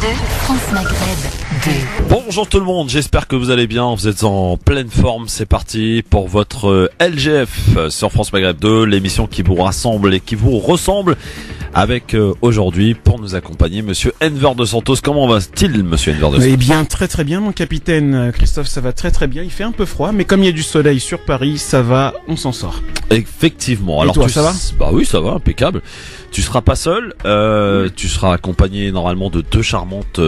2, France Maghreb 2. Bonjour tout le monde, j'espère que vous allez bien, vous êtes en pleine forme, c'est parti pour votre LGF sur France Maghreb 2, l'émission qui vous rassemble et qui vous ressemble avec aujourd'hui pour nous accompagner Monsieur Enver de Santos. Comment va-t-il Monsieur Enver de Santos? Eh bien très très bien mon capitaine Christophe, ça va très très bien, il fait un peu froid mais comme il y a du soleil sur Paris, ça va, on s'en sort. Effectivement. Et alors toi, ça va? Bah oui, ça va, impeccable. Tu seras pas seul, tu seras accompagné normalement de deux charmantes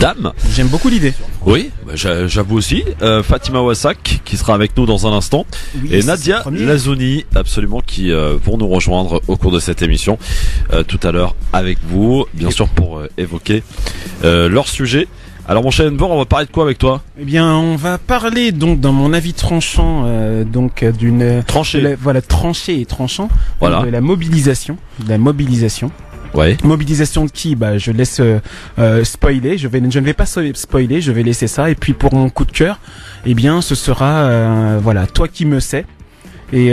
dames. J'aime beaucoup l'idée. Oui, bah, j'avoue aussi. Fatima Wassak qui sera avec nous dans un instant, Oui, et c'est Nadia le premier. Lazouni, absolument, qui vont nous rejoindre au cours de cette émission tout à l'heure avec vous, bien sûr, pour évoquer leur sujet. Alors mon cher Enver, on va parler de quoi avec toi? Eh bien on va parler donc dans mon avis tranchant d'une Tranché. voilà, tranché et tranchant, Voilà. de la mobilisation, Ouais. Mobilisation de qui? Bah je laisse spoiler, je ne vais pas spoiler, je vais laisser ça. Et puis pour mon coup de cœur, eh bien ce sera voilà, toi qui me sais. Et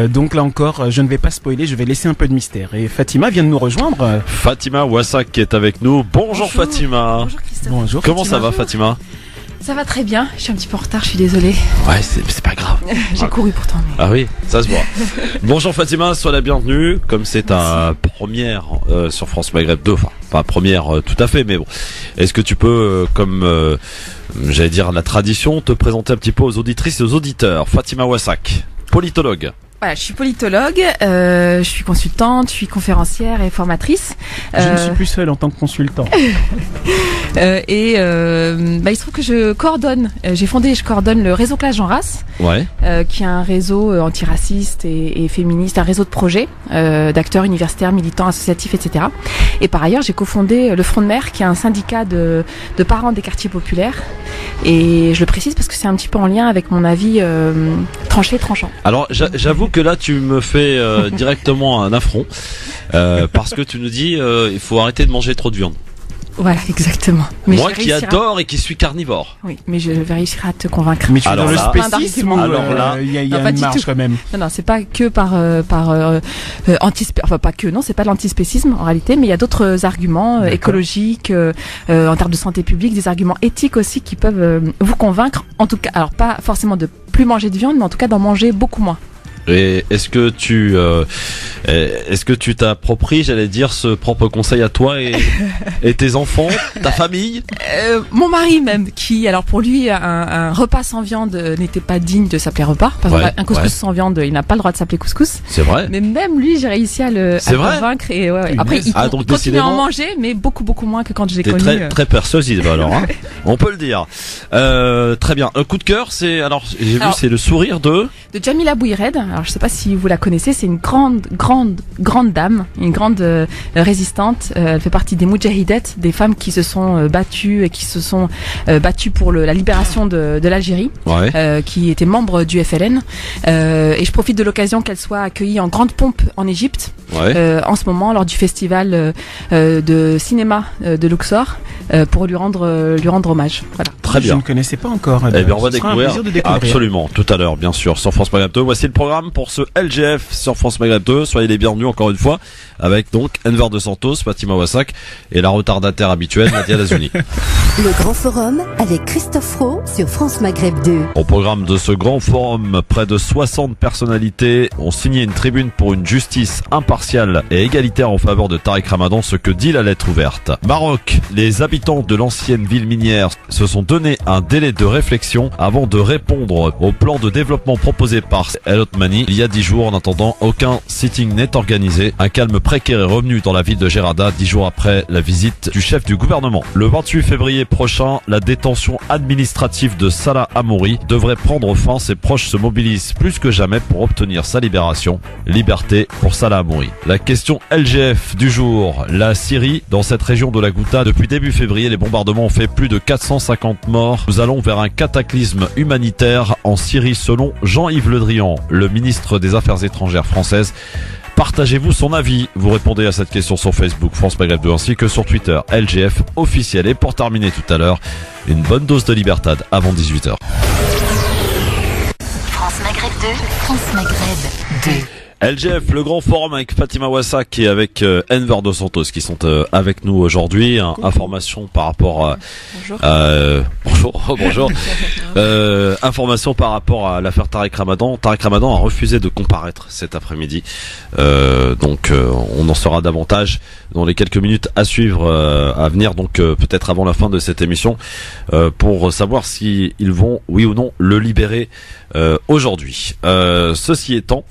donc là encore, je ne vais pas spoiler, je vais laisser un peu de mystère. Et Fatima vient de nous rejoindre. Fatima Wassak qui est avec nous. Bonjour Fatima. Bonjour Christophe. Bonjour. Comment ça va Fatima? Ça va très bien, je suis un petit peu en retard, je suis désolée. Ouais, c'est pas grave. J'ai couru pourtant. Mais... Ah oui, ça se voit. Bonjour Fatima, sois la bienvenue. Comme c'est ta première sur France Maghreb 2, enfin pas première tout à fait, mais bon. Est-ce que tu peux, comme j'allais dire la tradition, te présenter un petit peu aux auditrices et aux auditeurs? Fatima Wassak, politologue. Voilà, je suis politologue, je suis consultante, je suis conférencière et formatrice. Je ne suis plus seul en tant que consultant. Il se trouve que je coordonne, je coordonne le réseau Classe Jean Race, Ouais. qui est un réseau antiraciste et féministe, un réseau de projets d'acteurs universitaires, militants, associatifs, etc. Et par ailleurs, j'ai cofondé le Front de Mer, qui est un syndicat de parents des quartiers populaires. Et je le précise parce que c'est un petit peu en lien avec mon avis tranché, tranchant. Alors j'avoue que là tu me fais directement un affront parce que tu nous dis il faut arrêter de manger trop de viande. Voilà, exactement. Mais Moi je qui réussirai- adore et qui suis carnivore. Oui, mais je vais réussir à te convaincre. Mais tu es Alors dans le là- spécisme ou Alors là- il y a Non, pas une du marge tout. quand même. Non, c'est pas que par enfin pas que, non, c'est pas l'antispécisme en réalité, mais il y a d'autres arguments D'accord. écologiques, en termes de santé publique, des arguments éthiques aussi qui peuvent vous convaincre. En tout cas, alors pas forcément de plus manger de viande, mais en tout cas d'en manger beaucoup moins. Et est-ce que tu t'appropries, j'allais dire, ce propre conseil à toi et tes enfants, ta famille? Mon mari même, qui, alors pour lui, un repas sans viande n'était pas digne de s'appeler repas. Par Ouais, exemple, un couscous ouais. sans viande, il n'a pas le droit de s'appeler couscous. C'est vrai. Mais même lui, j'ai réussi à le C'est vrai convaincre. Et ouais. Punaise. Après, il Ah, donc continue à décidément- en manger, mais beaucoup moins que quand je l'ai T'es connu. très persuasive alors, hein. On peut le dire. Très bien. Un coup de cœur, c'est j'ai vu, Alors- c'est le sourire de. De Jamila Bouired. Alors je sais pas si vous la connaissez, c'est une grande dame, une grande résistante. Elle fait partie des Moudjahidettes, des femmes qui se sont battues et qui se sont battues pour la libération de l'Algérie, Ouais. qui était membre du FLN. Et je profite de l'occasion qu'elle soit accueillie en grande pompe en Égypte, Ouais. en ce moment lors du festival de cinéma de Luxor, pour lui rendre hommage. Voilà. Très Je bien. ne connaissais pas encore. Eh bien, on va Ce sera un découvrir, plaisir de découvrir. absolument, tout à l'heure, bien sûr, sur France Maghreb 2. Voici le programme pour ce LGF sur France Maghreb 2. Soyez les bienvenus encore une fois, avec donc Enver de Santos, Fatima Wassak et la retardataire habituelle, Nadia Lazouni. Le Grand Forum avec Christophe Fro sur France Maghreb 2. Au programme de ce grand forum, près de 60 personnalités ont signé une tribune pour une justice impartiale et égalitaire en faveur de Tariq Ramadan, ce que dit la lettre ouverte. Maroc, les habitants de l'ancienne ville minière se sont donné un délai de réflexion avant de répondre au plan de développement proposé par El Othmani il y a 10 jours. En attendant, aucun sitting n'est organisé. Un calme précaire est revenu dans la ville de Gerada 10 jours après la visite du chef du gouvernement. Le 28 février prochain, la détention administrative de Salah Hamouri devrait prendre fin. Ses proches se mobilisent plus que jamais pour obtenir sa libération. Liberté pour Salah Hamouri. La question LGF du jour. La Syrie, dans cette région de la Ghouta, depuis début février, les bombardements ont fait plus de 450 morts. Nous allons vers un cataclysme humanitaire en Syrie selon Jean-Yves Le Drian, le ministre des Affaires étrangères française. Partagez-vous son avis? Vous répondez à cette question sur Facebook France Maghreb 2 ainsi que sur Twitter LGF officiel. Et pour terminer tout à l'heure, une bonne dose de Libertad avant 18h. France Maghreb 2, France Maghreb 2. LGF, le grand forum avec Fatima Wassak et avec Enver Dos Santos qui sont avec nous aujourd'hui. Information par rapport à... Bonjour. Information par rapport à l'affaire Tariq Ramadan. Tariq Ramadan a refusé de comparaître cet après-midi. Donc on en saura davantage dans les quelques minutes à suivre, à venir, donc peut-être avant la fin de cette émission, pour savoir si ils vont, oui ou non, le libérer aujourd'hui. Ceci étant,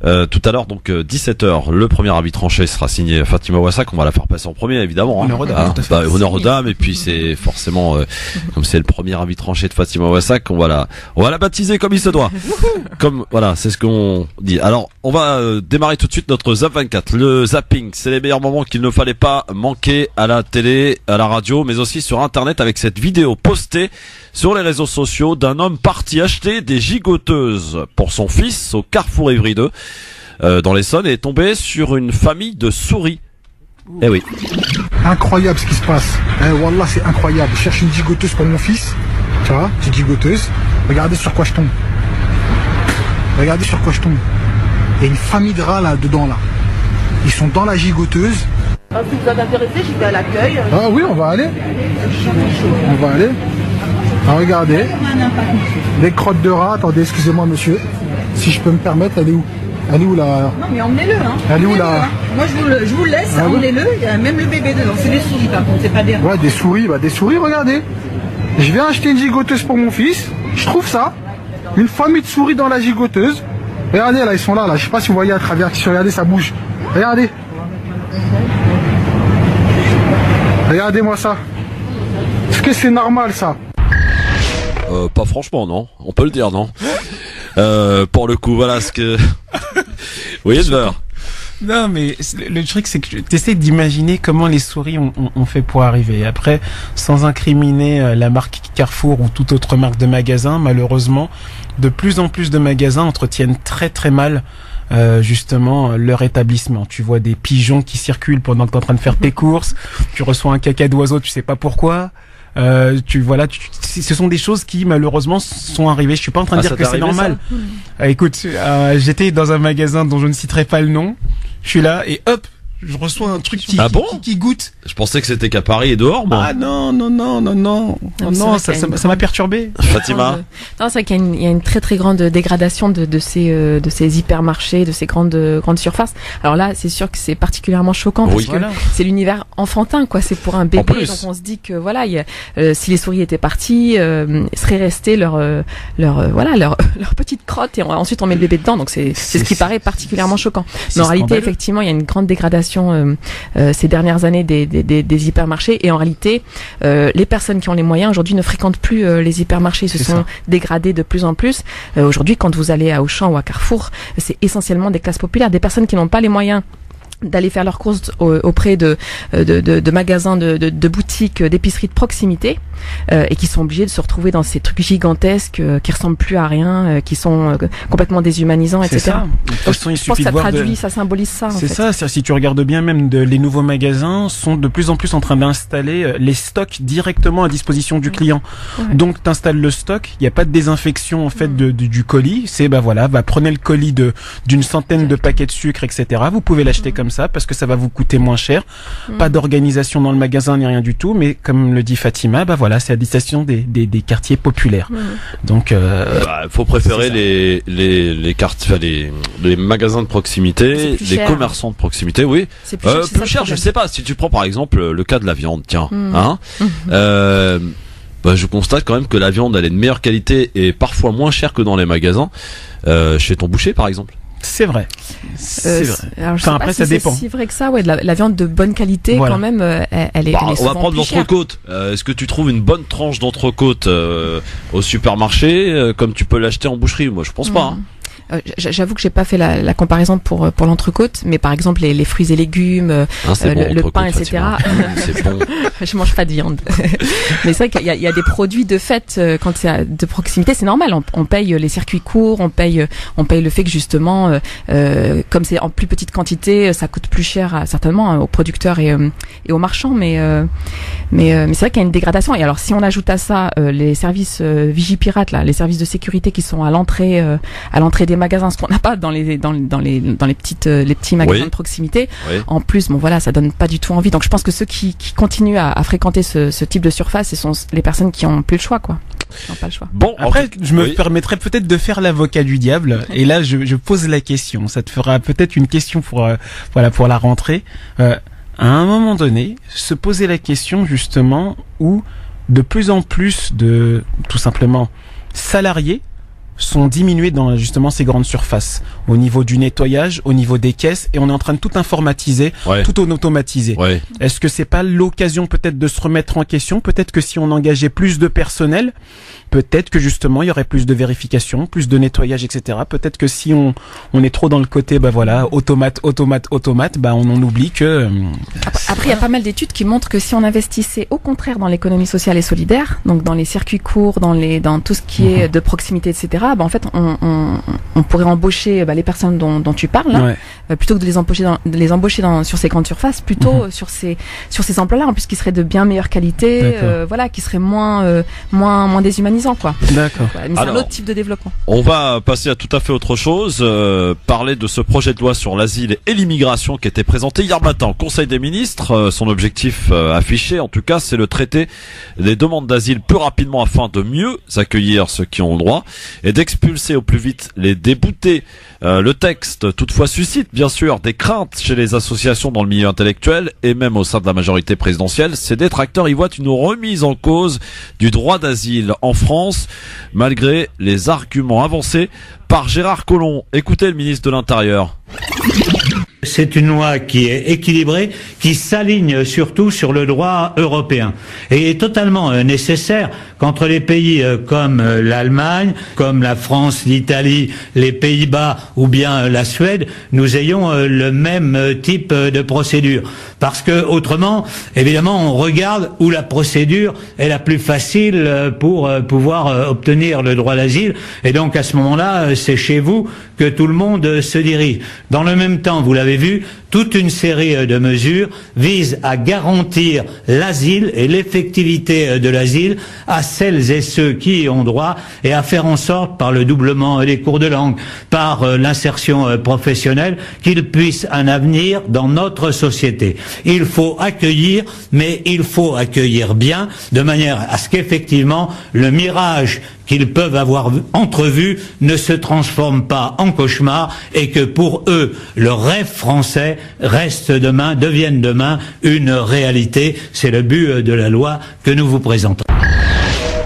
tout à l'heure, donc 17h, le premier avis tranché sera signé Fatima Wassak. On va la faire passer en premier, évidemment. Honneur aux dames. Honneur aux dames. Et puis c'est forcément, comme c'est le premier avis tranché de Fatima Wassak, on va la baptiser comme il se doit. Comme voilà, c'est ce qu'on dit. Alors, on va démarrer tout de suite notre Zap 24. Le zapping, c'est les meilleurs moments qu'il ne fallait pas manquer à la télé, à la radio, mais aussi sur Internet, avec cette vidéo postée sur les réseaux sociaux d'un homme parti acheter des gigoteuses pour son fils au Carrefour Ivry 2 dans l'Essonne et est tombé sur une famille de souris. Eh oui. Incroyable ce qui se passe. Wallah, c'est incroyable. Je cherche une gigoteuse pour mon fils. Tu vois, petite gigoteuse. Regardez sur quoi je tombe. Il y a une famille de rats là dedans là. Ils sont dans la gigoteuse. Si vous êtes intéressé, j'y vais à l'accueil. Ah oui, on va aller. Ah, regardez. Des crottes de rats. Attendez, excusez-moi monsieur. Si je peux me permettre, elle est où là? Non mais emmenez-le hein. Elle est où là? Moi je vous le laisse, emmenez-le. Il y a même le bébé dedans. C'est des souris par contre, c'est pas des rats. Ouais, des souris, regardez. Je viens acheter une gigoteuse pour mon fils. Je trouve ça. Une famille de souris dans la gigoteuse. Regardez là, ils sont là. Je sais pas si vous voyez à travers. Regardez, ça bouge. Regardez. Regardez-moi ça. Est-ce que c'est normal ça? Pas franchement, non. On peut le dire, non. Pour le coup, voilà ce que... Oui, Edver. Non, mais le truc, c'est que tu essaies d'imaginer comment les souris ont fait pour arriver. Après, sans incriminer la marque Carrefour ou toute autre marque de magasin, malheureusement, de plus en plus de magasins entretiennent très très mal justement leur établissement. Tu vois des pigeons qui circulent pendant que tu es en train de faire tes courses, tu reçois un caca d'oiseau, tu sais pas pourquoi. Ce sont des choses qui malheureusement sont arrivées. Je suis pas en train de dire que c'est normal. Écoute, j'étais dans un magasin dont je ne citerai pas le nom. Je suis là et hop, je reçois un truc qui goûte. Je pensais que c'était qu'à Paris et dehors, moi. Ah non, ça m'a perturbé. Fatima. Non, c'est vrai qu'il y a une très très grande dégradation de ces hypermarchés, de ces grandes surfaces. Alors là, c'est sûr que c'est particulièrement choquant parce que c'est l'univers enfantin, quoi. C'est pour un bébé, donc on se dit que voilà, si les souris étaient parties, seraient restées leur petite crotte et ensuite on met le bébé dedans. Donc c'est ce qui paraît particulièrement choquant. Mais en réalité, effectivement, il y a une grande dégradation ces dernières années des hypermarchés et en réalité les personnes qui ont les moyens aujourd'hui ne fréquentent plus les hypermarchés, ils se sont dégradés de plus en plus. Aujourd'hui, quand vous allez à Auchan ou à Carrefour, c'est essentiellement des classes populaires, des personnes qui n'ont pas les moyens d'aller faire leurs courses auprès de magasins, de boutiques, d'épiceries de proximité, et qui sont obligés de se retrouver dans ces trucs gigantesques qui ressemblent plus à rien, qui sont complètement déshumanisants, etc. Ça. De toute façon, je pense que ça traduit, ça symbolise ça. C'est ça. Si tu regardes bien, même les nouveaux magasins sont de plus en plus en train d'installer les stocks directement à disposition du client. Ouais. Donc, t'installes le stock. Il n'y a pas de désinfection en fait du colis. C'est prenez le colis d'une centaine de paquets de sucre, etc. Vous pouvez l'acheter comme ça parce que ça va vous coûter moins cher. Pas d'organisation dans le magasin ni rien du tout, mais comme le dit Fatima, c'est à destination des quartiers populaires. Donc faut préférer les quartiers, les magasins de proximité, les commerçants de proximité, oui. C'est plus cher, je sais pas. Si tu prends par exemple le cas de la viande, tiens, je constate quand même que la viande elle est de meilleure qualité et parfois moins chère que dans les magasins chez ton boucher par exemple. C'est vrai. Alors, après, ça dépend. C'est si vrai que ça, ouais, de la viande de bonne qualité, quand même, elle est on va prendre l'entrecôte. Est-ce que tu trouves une bonne tranche d'entrecôte au supermarché comme tu peux l'acheter en boucherie? Moi, je pense pas. J'avoue que j'ai pas fait la comparaison pour l'entrecôte, mais par exemple les fruits et légumes, le pain, etc. C'est bon. Je mange pas de viande. Mais c'est vrai qu'il y a des produits de fait quand c'est de proximité, c'est normal. On paye les circuits courts, on paye le fait que justement, comme c'est en plus petite quantité, ça coûte plus cher certainement aux producteurs et aux marchands. Mais c'est vrai qu'il y a une dégradation. Et alors si on ajoute à ça les services Vigipirate, là, les services de sécurité qui sont à l'entrée des magasins, ce qu'on n'a pas dans les petits magasins de proximité. Oui. En plus, bon voilà, ça donne pas du tout envie. Donc je pense que ceux qui continuent à fréquenter ce type de surface, ce sont les personnes qui ont plus le choix, quoi. Non, pas le choix. Bon, après, je me permettrais peut-être de faire l'avocat du diable. Et là, je pose la question. Ça te fera peut-être une question pour la rentrée. À un moment donné, se poser la question justement où de plus en plus de, tout simplement, salariés sont diminués dans justement ces grandes surfaces, au niveau du nettoyage, au niveau des caisses, et on est en train de tout informatiser, tout en automatiser. Ouais. Est-ce que c'est pas l'occasion peut-être de se remettre en question? Peut-être que si on engageait plus de personnel, peut-être que justement il y aurait plus de vérification, plus de nettoyage, etc. Peut-être que si on est trop dans le côté automate, on en oublie que. Après il y a pas mal d'études qui montrent que si on investissait au contraire dans l'économie sociale et solidaire, donc dans les circuits courts, dans tout ce qui est de proximité, etc. En fait on pourrait embaucher les personnes dont tu parles là, plutôt que de les embaucher sur ces grandes surfaces, plutôt sur ces emplois-là, en plus qui seraient de bien meilleure qualité, qui seraient moins déshumanisants, quoi. D'accord. Mais c'est un autre type de développement. On va passer à tout à fait autre chose, parler de ce projet de loi sur l'asile et l'immigration qui était présenté hier matin au Conseil des ministres. Son objectif affiché, en tout cas, c'est le traiter des demandes d'asile plus rapidement afin de mieux accueillir ceux qui ont le droit et d'expulser au plus vite les déboutés. Le texte, toutefois, suscite bien sûr des craintes chez les associations dans le milieu intellectuel et même au sein de la majorité présidentielle. Ces détracteurs y voient une remise en cause du droit d'asile en France, malgré les arguments avancés par Gérard Collomb. Écoutez le ministre de l'Intérieur. C'est une loi qui est équilibrée, qui s'aligne surtout sur le droit européen et est totalement nécessaire qu'entre les pays comme l'Allemagne, comme la France, l'Italie, les Pays-Bas ou bien la Suède, nous ayons le même type de procédure. Parce que autrement, évidemment, on regarde où la procédure est la plus facile pour pouvoir obtenir le droit d'asile. Et donc à ce moment-là, c'est chez vous que tout le monde se dirige. Dans le même temps, vous l'avez vu, toute une série de mesures vise à garantir l'asile et l'effectivité de l'asile à celles et ceux qui y ont droit et à faire en sorte, par le doublement des cours de langue, par l'insertion professionnelle, qu'ils puissent un avenir dans notre société. Il faut accueillir, mais il faut accueillir bien, de manière à ce qu'effectivement le mirage qu'ils peuvent avoir entrevu ne se transforme pas en cauchemar et que pour eux, le rêve français devienne demain une réalité. C'est le but de la loi que nous vous présentons.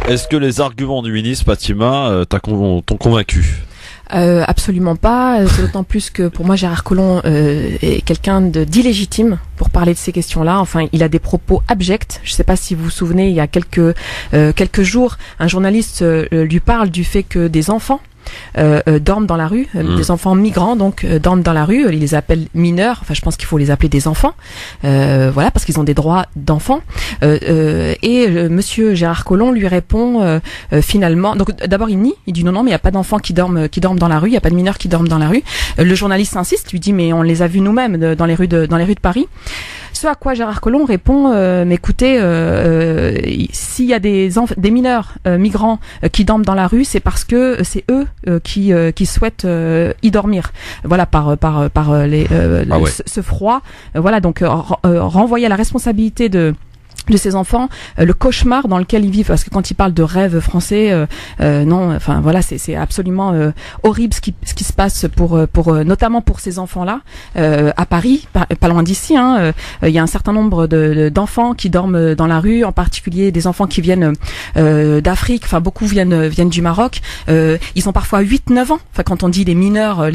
Est-ce que les arguments du ministre, Fatima, t'ont convaincu ? Absolument pas. C'est d'autant plus que pour moi Gérard Collomb est quelqu'un d'illégitime pour parler de ces questions-là. Enfin, il a des propos abjects. Je ne sais pas si vous vous souvenez, il y a quelques jours, un journaliste lui parle du fait que des enfants dorment dans la rue, des enfants migrants donc dorment dans la rue, il les appelle mineurs, enfin je pense qu'il faut les appeler des enfants, parce qu'ils ont des droits d'enfants, et monsieur Gérard Collomb lui répond finalement, donc d'abord il nie, il dit non mais il n'y a pas d'enfants qui dorment dans la rue, il n'y a pas de mineurs qui dorment dans la rue. Le journaliste insiste, lui dit mais on les a vus nous-mêmes dans les rues de Paris. Ce à quoi Gérard Collomb répond mais écoutez, s'il y a des mineurs migrants qui dorment dans la rue, c'est parce que c'est eux qui souhaitent y dormir. Voilà, par ce froid. Donc renvoyer à la responsabilité de ces enfants le cauchemar dans lequel ils vivent, parce que quand ils parlent de rêve français, c'est absolument horrible ce qui se passe pour notamment pour ces enfants-là à Paris, pas loin d'ici. Il y a un certain nombre d'enfants qui dorment dans la rue, en particulier des enfants qui viennent d'Afrique. Enfin, beaucoup viennent du Maroc. Ils ont parfois 8-9 ans. Enfin, quand on dit les mineurs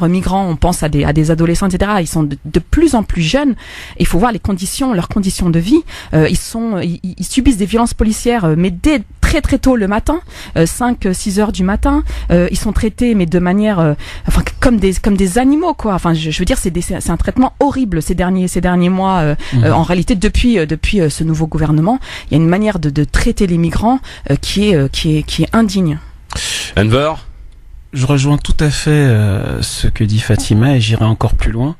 migrants, on pense à des adolescents, etc. Ils sont de plus en plus jeunes. Il faut voir leurs conditions de vie. Ils subissent des violences policières, mais dès très très tôt le matin, 5-6 heures du matin. Ils sont traités, mais de manière, comme des animaux, quoi. Enfin, je veux dire, c'est un traitement horrible ces derniers mois. En réalité, depuis ce nouveau gouvernement, il y a une manière de traiter les migrants qui est indigne. Enver, je rejoins tout à fait ce que dit Fatima et j'irai encore plus loin.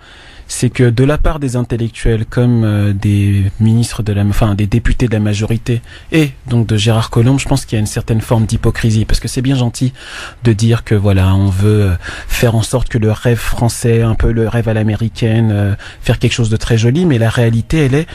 c'est que de la part des intellectuels comme des ministres des députés de la majorité et donc de Gérard Collomb, je pense qu'il y a une certaine forme d'hypocrisie, parce que c'est bien gentil de dire que voilà, on veut faire en sorte que le rêve français, un peu le rêve à l'américaine, faire quelque chose de très joli, mais la réalité, elle est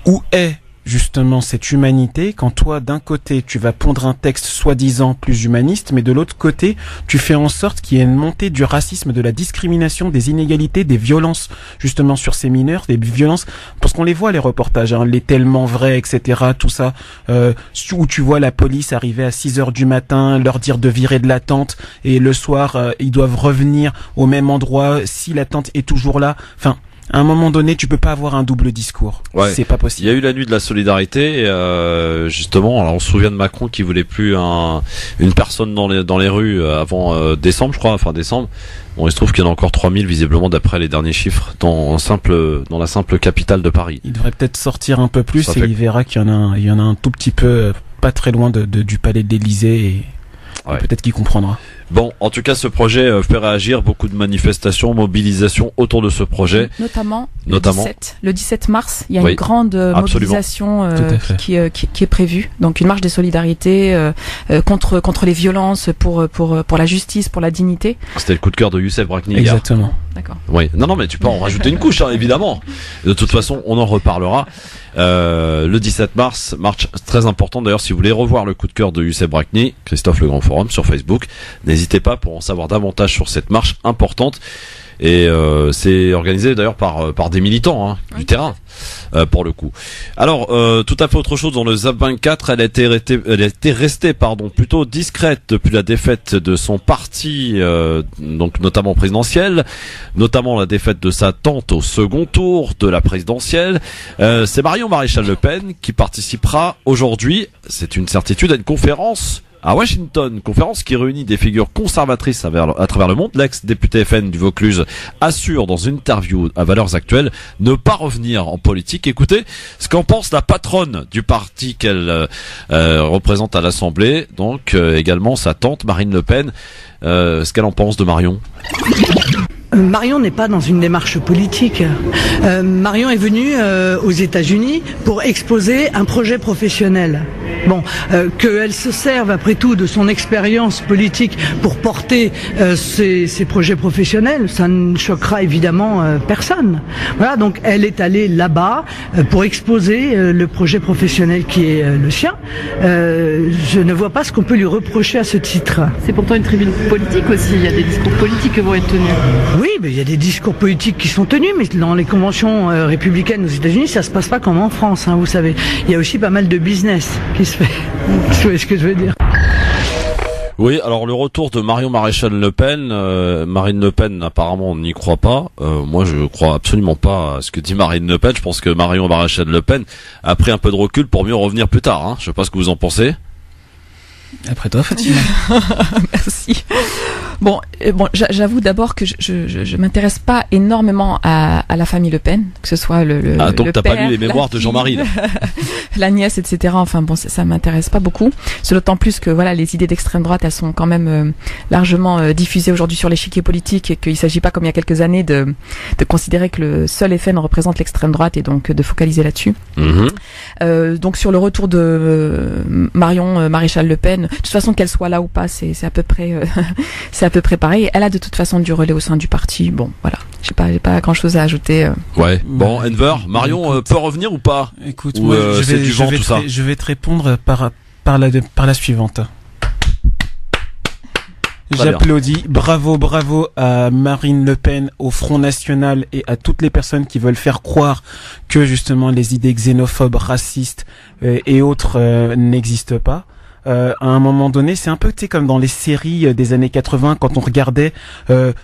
où est justement cette humanité quand toi d'un côté tu vas pondre un texte soi-disant plus humaniste, mais de l'autre côté tu fais en sorte qu'il y ait une montée du racisme, de la discrimination, des inégalités, des violences justement sur ces mineurs, des violences parce qu'on les voit les reportages, hein, les tellement vrais, etc. Tout ça où tu vois la police arriver à 6h du matin, leur dire de virer de la tente et le soir ils doivent revenir au même endroit si la tente est toujours là. Enfin, à un moment donné, tu peux pas avoir un double discours. Ouais. C'est pas possible. Il y a eu la nuit de la solidarité, justement. Alors, on se souvient de Macron qui voulait plus une personne dans les rues avant décembre, je crois, fin décembre. Bon, il se trouve qu'il y en a encore 3000 visiblement d'après les derniers chiffres dans la simple capitale de Paris. Il devrait peut-être sortir un peu plus et il verra qu'il y en a un tout petit peu pas très loin du palais de l'Élysée et peut-être qu'il comprendra. Bon, en tout cas, ce projet fait réagir, beaucoup de manifestations, mobilisations autour de ce projet. Notamment. Le 17 mars, il y a une grande mobilisation qui est prévue. Donc une marche des solidarités contre les violences, pour la justice, pour la dignité. C'était le coup de cœur de Youssef Brakni. Exactement. D'accord. Oui. Non, mais tu peux en rajouter une couche, hein, évidemment. De toute façon, on en reparlera. Le 17 mars, marche très importante. D'ailleurs, si vous voulez revoir le coup de cœur de Youssef Brakni, Christophe Le Grand Forum sur Facebook, n'hésitez pas pour en savoir davantage sur cette marche importante. Et c'est organisé d'ailleurs par des militants du terrain pour le coup. Alors tout à fait autre chose dans le ZAP 24, elle était restée plutôt discrète depuis la défaite de son parti, donc notamment présidentielle, notamment la défaite de sa tante au second tour de la présidentielle. C'est Marion Maréchal Le Pen qui participera aujourd'hui, c'est une certitude, à une conférence à Washington, conférence qui réunit des figures conservatrices à travers le monde. L'ex-député FN du Vaucluse assure dans une interview à Valeurs Actuelles ne pas revenir en politique. Écoutez ce qu'en pense la patronne du parti qu'elle représente à l'Assemblée, donc également sa tante Marine Le Pen. Ce qu'elle en pense de Marion. Marion n'est pas dans une démarche politique. Marion est venue aux États-Unis pour exposer un projet professionnel. Bon, qu'elle se serve après tout de son expérience politique pour porter ses projets professionnels, ça ne choquera évidemment personne. Voilà, donc elle est allée là-bas pour exposer le projet professionnel qui est le sien. Je ne vois pas ce qu'on peut lui reprocher à ce titre. C'est pourtant une tribune politique aussi, il y a des discours politiques qui vont être tenus. Oui, mais il y a des discours politiques qui sont tenus, mais dans les conventions républicaines aux États-Unis, ça se passe pas comme en France, hein, vous savez. Il y a aussi pas mal de business qui se fait. Vous voyez ce que je veux dire? Oui, alors le retour de Marion Maréchal Le Pen, Marine Le Pen apparemment on n'y croit pas. Moi je crois absolument pas à ce que dit Marine Le Pen. Je pense que Marion Maréchal Le Pen a pris un peu de recul pour mieux revenir plus tard. Hein. Je sais pas ce que vous en pensez. Après toi, Fatima. Merci. Bon, j'avoue d'abord que je m'intéresse pas énormément à la famille Le Pen, que ce soit le donc le t'as père, pas lu les mémoires de Jean-Marie là. La nièce, etc. Enfin bon, ça m'intéresse pas beaucoup. C'est d'autant plus que voilà, les idées d'extrême droite, elles sont quand même largement diffusées aujourd'hui sur l'échiquier politique et qu'il s'agit pas comme il y a quelques années de considérer que le seul FN représente l'extrême droite et donc de focaliser là-dessus. Donc sur le retour de Marion Maréchal Le Pen, de toute façon qu'elle soit là ou pas, c'est à peu près c'est à peu près pareil. Elle a de toute façon du relais au sein du parti. Bon, voilà. J'ai pas grand chose à ajouter. Ouais. Bon, Enver, Marion peut revenir ou pas? Écoute, moi, je vais te répondre par la suivante. J'applaudis, bravo à Marine Le Pen, au Front National et à toutes les personnes qui veulent faire croire que justement les idées xénophobes, racistes et autres n'existent pas. À un moment donné, c'est un peu comme dans les séries des années 80 quand on regardait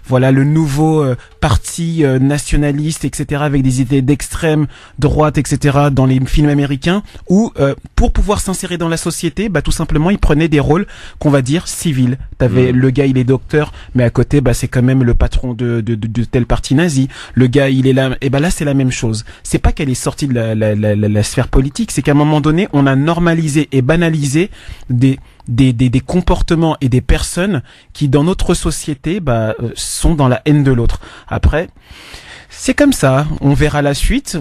voilà le nouveau parti nationaliste, etc., avec des idées d'extrême droite, etc., dans les films américains, où pour pouvoir s'insérer dans la société, bah tout simplement ils prenaient des rôles qu'on va dire civils. T'avais le gars, il est docteur, mais à côté c'est quand même le patron de tel parti nazi. Le gars, il est là, et là c'est la même chose. C'est pas qu'elle est sortie de la sphère politique, c'est qu'à un moment donné on a normalisé et banalisé des comportements et des personnes qui dans notre société sont dans la haine de l'autre. Après, C'est comme ça, on verra la suite.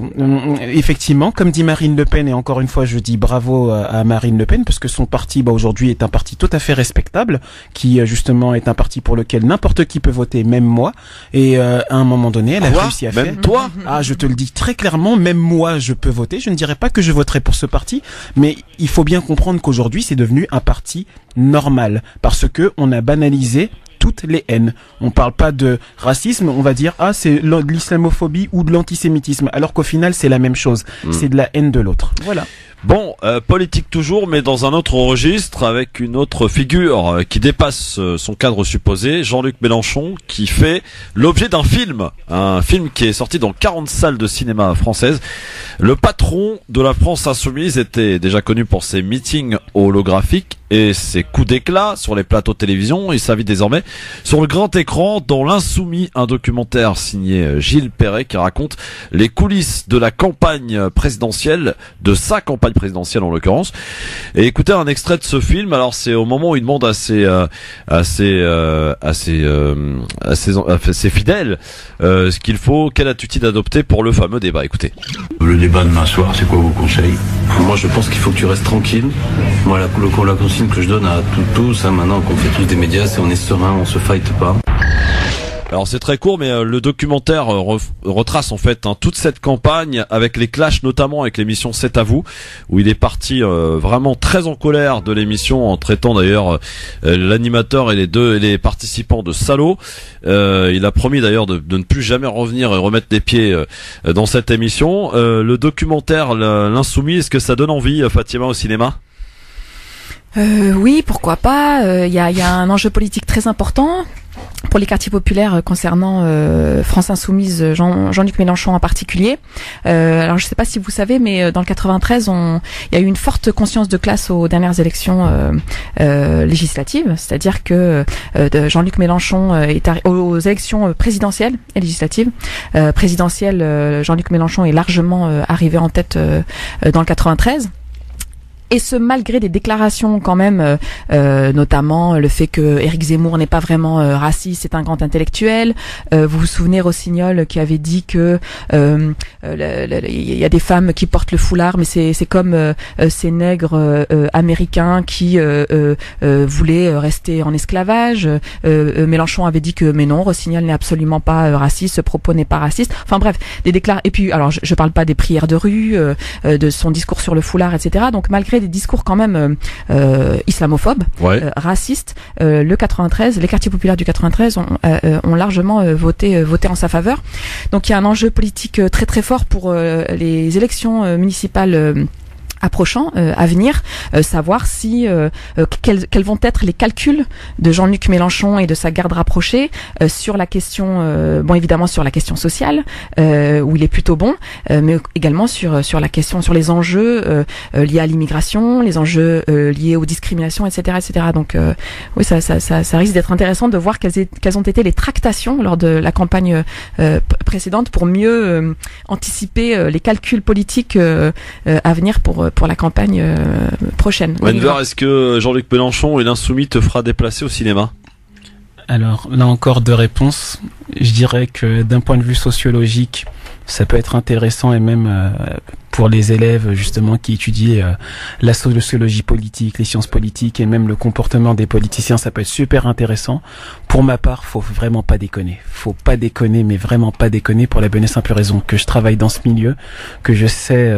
Effectivement, comme dit Marine Le Pen, et encore une fois je dis bravo à Marine Le Pen, parce que son parti aujourd'hui est un parti tout à fait respectable, qui justement est un parti pour lequel n'importe qui peut voter, même moi, et à un moment donné elle a réussi à faire... Même toi ? Ah, je te le dis très clairement, même moi je peux voter, je ne dirais pas que je voterai pour ce parti, mais il faut bien comprendre qu'aujourd'hui c'est devenu un parti normal, parce que on a banalisé toutes les haines. On parle pas de racisme, on va dire c'est de l'islamophobie ou de l'antisémitisme, alors qu'au final c'est la même chose. C'est de la haine de l'autre. Voilà. Bon, politique toujours, mais dans un autre registre, avec une autre figure qui dépasse son cadre supposé, Jean-Luc Mélenchon, qui fait l'objet d'un film qui est sorti dans 40 salles de cinéma françaises. Le patron de la France insoumise était déjà connu pour ses meetings holographiques et ses coups d'éclat sur les plateaux de télévision. Il s'invite désormais sur le grand écran dans l'Insoumis, un documentaire signé Gilles Perret qui raconte les coulisses de la campagne présidentielle, de sa campagne présidentielle en l'occurrence. Et écoutez un extrait de ce film. Alors c'est au moment où il demande à ses fidèles ce qu'il faut, quelle attitude adopter pour le fameux débat. Écoutez. Le débat demain soir, c'est quoi vos conseils? Moi je pense qu'il faut que tu restes tranquille. Moi la consigne que je donne à tous, maintenant qu'on fait tous des médias, c'est on est serein, on se fight pas. Alors c'est très court, mais le documentaire retrace en fait toute cette campagne avec les clashs, notamment avec l'émission C'est à vous, où il est parti vraiment très en colère de l'émission, en traitant d'ailleurs l'animateur et les participants de salauds. Il a promis d'ailleurs de ne plus jamais revenir et remettre les pieds dans cette émission. Le documentaire L'Insoumis, est-ce que ça donne envie, Fatima, au cinéma ? Oui, pourquoi pas. Il y a un enjeu politique très important pour les quartiers populaires concernant France Insoumise, Jean-Luc Mélenchon en particulier. Alors je ne sais pas si vous savez, mais dans le 93, il y a eu une forte conscience de classe aux dernières élections législatives, c'est-à-dire que Jean-Luc Mélenchon est aux élections présidentielles et législatives. Jean-Luc Mélenchon est largement arrivé en tête dans le 93. Et ce, malgré des déclarations quand même, notamment le fait que Éric Zemmour n'est pas vraiment raciste, c'est un grand intellectuel. Vous vous souvenez Rossignol qui avait dit que il y a des femmes qui portent le foulard, mais c'est comme ces nègres américains qui voulaient rester en esclavage. Mélenchon avait dit que mais non, Rossignol n'est absolument pas raciste, ce propos n'est pas raciste. Enfin bref, des déclarations. Et puis alors je parle pas des prières de rue, de son discours sur le foulard, etc. Donc malgré des discours quand même islamophobes, racistes, le 93, les quartiers populaires du 93 ont largement voté en sa faveur. Donc il y a un enjeu politique très très fort pour les élections municipales approchant, à venir, savoir si quels vont être les calculs de Jean-Luc Mélenchon et de sa garde rapprochée sur la question, bon évidemment sur la question sociale où il est plutôt bon, mais également sur la question, sur les enjeux liés à l'immigration, les enjeux liés aux discriminations, etc., etc. Donc oui, ça risque d'être intéressant de voir quelles ont été les tractations lors de la campagne précédente pour mieux anticiper les calculs politiques à venir pour la campagne prochaine. Enver, est-ce que Jean-Luc Mélenchon et l'Insoumis te fera déplacer au cinéma ? Alors là encore deux réponses. Je dirais que d'un point de vue sociologique, ça peut être intéressant et même pour les élèves justement qui étudient la sociologie politique, les sciences politiques et même le comportement des politiciens, ça peut être super intéressant. Pour ma part, faut vraiment pas déconner. Faut pas déconner, mais vraiment pas déconner pour la bonne et simple raison que je travaille dans ce milieu, que je sais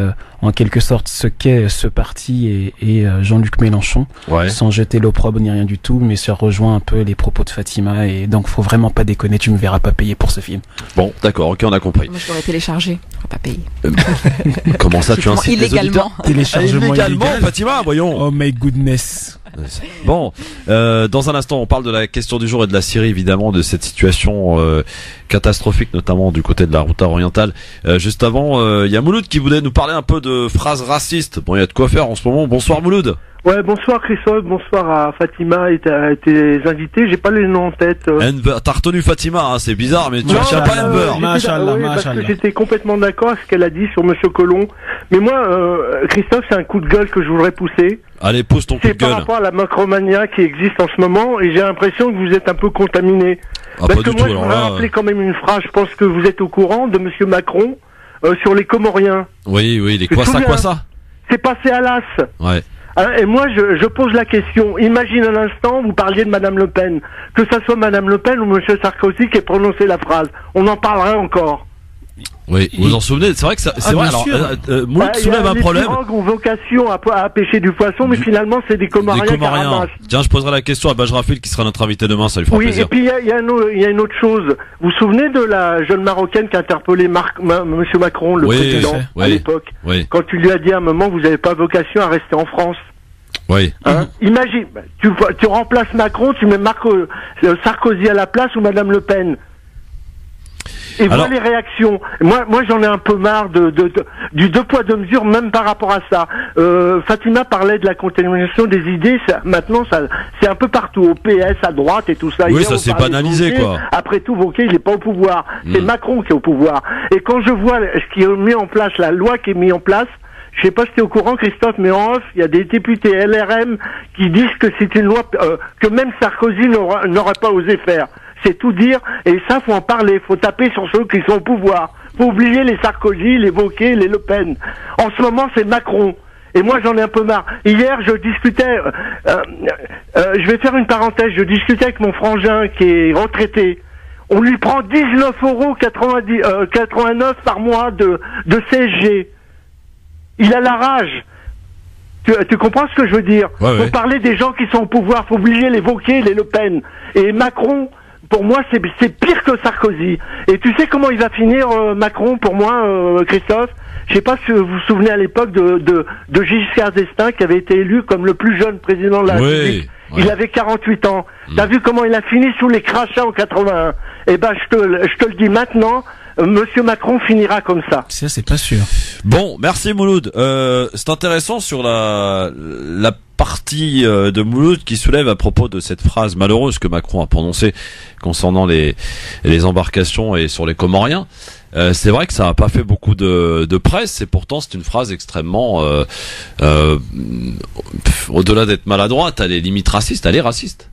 en quelque sorte ce qu'est ce parti et Jean-Luc Mélenchon, sans jeter l'opprobre ni rien du tout, mais ça rejoint un peu les propos de Fatima et donc faut vraiment pas déconner, tu me verras pas payer pour ce film. Bon, d'accord, ok, on a compris. Moi je l'aurais téléchargé, je ne pas payer. Comment ça, tu incites les auditeurs ? Téléchargement illégalement, Fatima, voyons. Oh my goodness. Bon, dans un instant, on parle de la question du jour et de la Syrie, évidemment, de cette situation catastrophique, notamment du côté de la route orientale. Juste avant, il y a Mouloud qui voulait nous parler un peu de phrases racistes. Bon, il y a de quoi faire en ce moment. Bonsoir Mouloud. Ouais, bonsoir Christophe, bonsoir à Fatima et tes invités. J'ai pas les noms en tête. Enver, t'as retenu Fatima, hein, c'est bizarre, mais tu retiens pas Enver. Machallah, oui, parce que j'étais complètement d'accord avec ce qu'elle a dit sur Monsieur Colomb. Mais moi, Christophe, c'est un coup de gueule que je voudrais pousser. Allez, pose ton coup de C'est par gueule. rapport à la macromania qui existe en ce moment, et j'ai l'impression que vous êtes un peu contaminé. Ah, Parce pas que du moi, tout, je alors voudrais là, rappeler quand même une phrase, je pense que vous êtes au courant, de Monsieur Macron, sur les Comoriens. Oui, les quoi ça. C'est passé à l'as. Ouais. Et moi, je pose la question. Imagine un instant, vous parliez de Madame Le Pen. Que ça soit Madame Le Pen ou Monsieur Sarkozy qui ait prononcé la phrase. On en parlerait encore. Oui, vous vous en souvenez, c'est vrai que ça, c'est vrai. Alors, Mouloud soulève un problème. Les pirogues ont vocation à pêcher du poisson, mais finalement, c'est des Comoriens qui ramassent. Tiens, je poserai la question à Bajrafil qui sera notre invité demain, ça lui fera plaisir. Oui, et puis il y a une autre chose. Vous vous souvenez de la jeune Marocaine qui a interpellé Monsieur Macron, le président, à l'époque, quand tu lui as dit à un moment, vous n'avez pas vocation à rester en France. Oui. Imagine, tu remplaces Macron, tu mets Sarkozy à la place ou Madame Le Pen. Et voilà les réactions. Moi, j'en ai un peu marre du deux poids deux mesures, même par rapport à ça. Fatima parlait de la contamination des idées. Maintenant, c'est un peu partout, au PS, à droite et tout ça. Oui, ça s'est banalisé, quoi. Après tout, Wauquiez, il n'est pas au pouvoir. C'est Macron qui est au pouvoir. Et quand je vois ce qui est mis en place, la loi qui est mise en place, je sais pas si tu es au courant, Christophe, mais en off, il y a des députés LRM qui disent que c'est une loi que même Sarkozy n'aurait pas osé faire. C'est tout dire, et ça, faut en parler, faut taper sur ceux qui sont au pouvoir. Faut oublier les Sarkozy, les Wauquiez, les Le Pen. En ce moment, c'est Macron. Et moi, j'en ai un peu marre. Hier, je discutais, je vais faire une parenthèse, je discutais avec mon frangin qui est retraité. On lui prend 19,89 € par mois de CSG. Il a la rage. Tu comprends ce que je veux dire? Faut parler des gens qui sont au pouvoir, faut oublier les Wauquiez, les Le Pen. Et Macron, pour moi, c'est pire que Sarkozy. Et tu sais comment il va finir, Macron, pour moi, Christophe? Je sais pas si vous vous souvenez à l'époque de Giscard d'Estaing, qui avait été élu comme le plus jeune président de la République. Il avait 48 ans. T'as vu comment il a fini sous les crachats en 81? Eh ben, je te le dis maintenant, Monsieur Macron finira comme ça. Ça, c'est pas sûr. Bon, merci Mouloud. C'est intéressant sur la partie de Mouloud qui soulève à propos de cette phrase malheureuse que Macron a prononcée concernant les embarcations et sur les Comoriens. C'est vrai que ça n'a pas fait beaucoup de presse et pourtant c'est une phrase extrêmement au-delà d'être maladroite, elle est limite raciste, elle est raciste.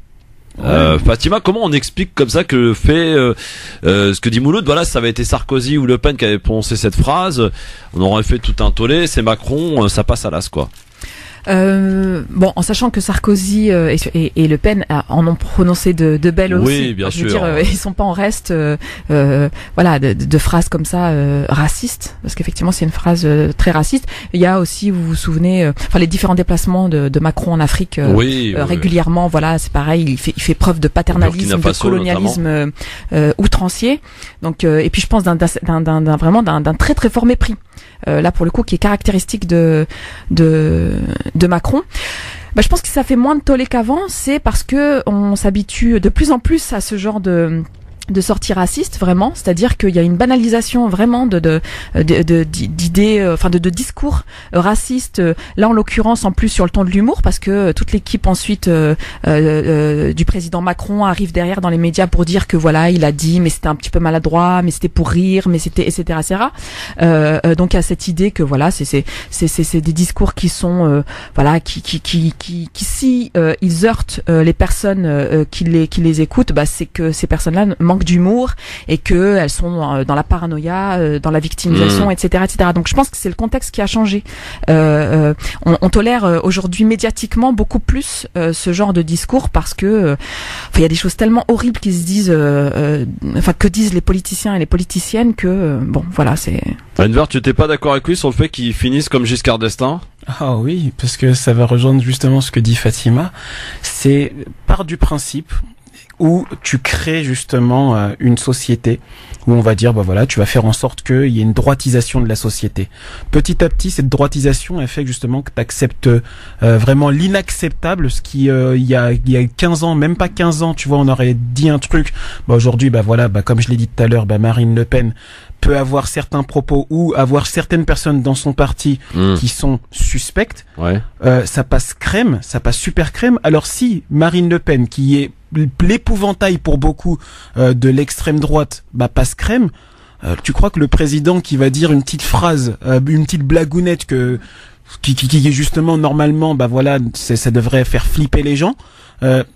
Fatima, comment on explique comme ça que ce que dit Mouloud, voilà, ça avait été Sarkozy ou Le Pen qui avait prononcé cette phrase, on aurait fait tout un tollé, c'est Macron, ça passe à l'as, quoi. Bon, en sachant que Sarkozy et Le Pen en ont prononcé de belles aussi. Oui, bien sûr. Je veux dire, ils sont pas en reste, voilà, de phrases comme ça racistes, parce qu'effectivement c'est une phrase très raciste. Il y a aussi, vous vous souvenez, enfin les différents déplacements de Macron en Afrique régulièrement. Voilà, c'est pareil, il fait preuve de paternalisme, de colonialisme outrancier. Donc, et puis je pense vraiment d'un très très fort mépris. Là pour le coup qui est caractéristique de Macron. Bah, je pense que ça fait moins de tollé qu'avant, c'est parce que on s'habitue de plus en plus à ce genre de sorties racistes, vraiment, c'est-à-dire qu'il y a une banalisation vraiment d'idées, enfin de discours racistes. Là, en l'occurrence, en plus sur le ton de l'humour, parce que toute l'équipe ensuite du président Macron arrive derrière dans les médias pour dire que voilà, il a dit, mais c'était un petit peu maladroit, mais c'était pour rire, mais c'était etc. Donc il y a cette idée que voilà, c'est des discours qui sont voilà, qui si ils heurtent les personnes qui les écoutent, bah c'est que ces personnes-là manquent d'humour et que elles sont dans la paranoïa, dans la victimisation, etc. Donc je pense que c'est le contexte qui a changé. On tolère aujourd'hui médiatiquement beaucoup plus ce genre de discours parce que il y a des choses tellement horribles qui se disent, enfin que disent les politiciens et les politiciennes que bon voilà c'est. Enver, tu t'es pas d'accord avec lui sur le fait qu'ils finissent comme Giscard d'Estaing? Ah oui, parce que ça va rejoindre justement ce que dit Fatima. C'est part du principe où tu crées justement une société où on va dire bah voilà, tu vas faire en sorte qu'il y ait une droitisation de la société. Petit à petit, cette droitisation elle fait justement que tu acceptes vraiment l'inacceptable, ce qui il y a 15 ans, même pas 15 ans, tu vois, on aurait dit un truc. Bah aujourd'hui, bah voilà, bah comme je l'ai dit tout à l'heure, bah Marine Le Pen peut avoir certains propos ou avoir certaines personnes dans son parti qui sont suspectes. Ouais. Ça passe crème, ça passe super crème. Alors si Marine Le Pen, qui est l'épouvantail pour beaucoup de l'extrême droite, bah passe crème, tu crois que le président qui va dire une petite phrase, une petite blagounette que qui justement normalement ça devrait faire flipper les gens,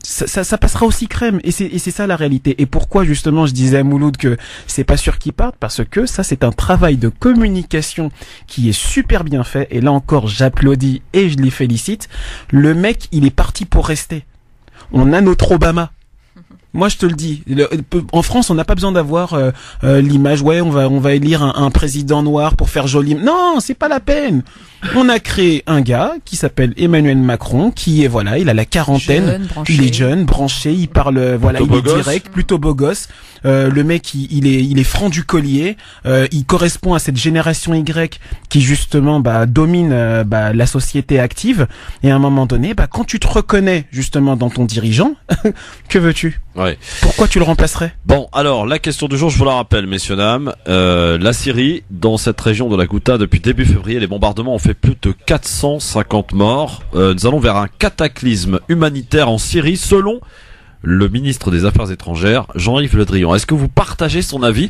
ça passera aussi crème, et c'est ça la réalité. Et pourquoi justement je disais à Mouloud que c'est pas sûr qu'il parte, parce que ça c'est un travail de communication qui est super bien fait, et là encore j'applaudis et je les félicite. Le mec il est parti pour rester. On a notre Obama. Moi, je te le dis. En France, on n'a pas besoin d'avoir l'image. Ouais, on va élire un président noir pour faire joli. Non, c'est pas la peine. On a créé un gars qui s'appelle Emmanuel Macron, qui est il a la quarantaine, il est jeune, branché, il parle, il est direct, plutôt beau gosse. Le mec, il est franc du collier. Il correspond à cette génération Y qui justement domine la société active. Et à un moment donné, quand tu te reconnais justement dans ton dirigeant, que veux-tu? Ouais. Pourquoi tu le remplacerais? Bon, alors la question du jour, je vous la rappelle, messieurs dames. La Syrie, dans cette région de la Ghouta, depuis début février, les bombardements ont fait plus de 450 morts. Nous allons vers un cataclysme humanitaire en Syrie, selon le ministre des Affaires étrangères, Jean-Yves Le Drian. Est-ce que vous partagez son avis?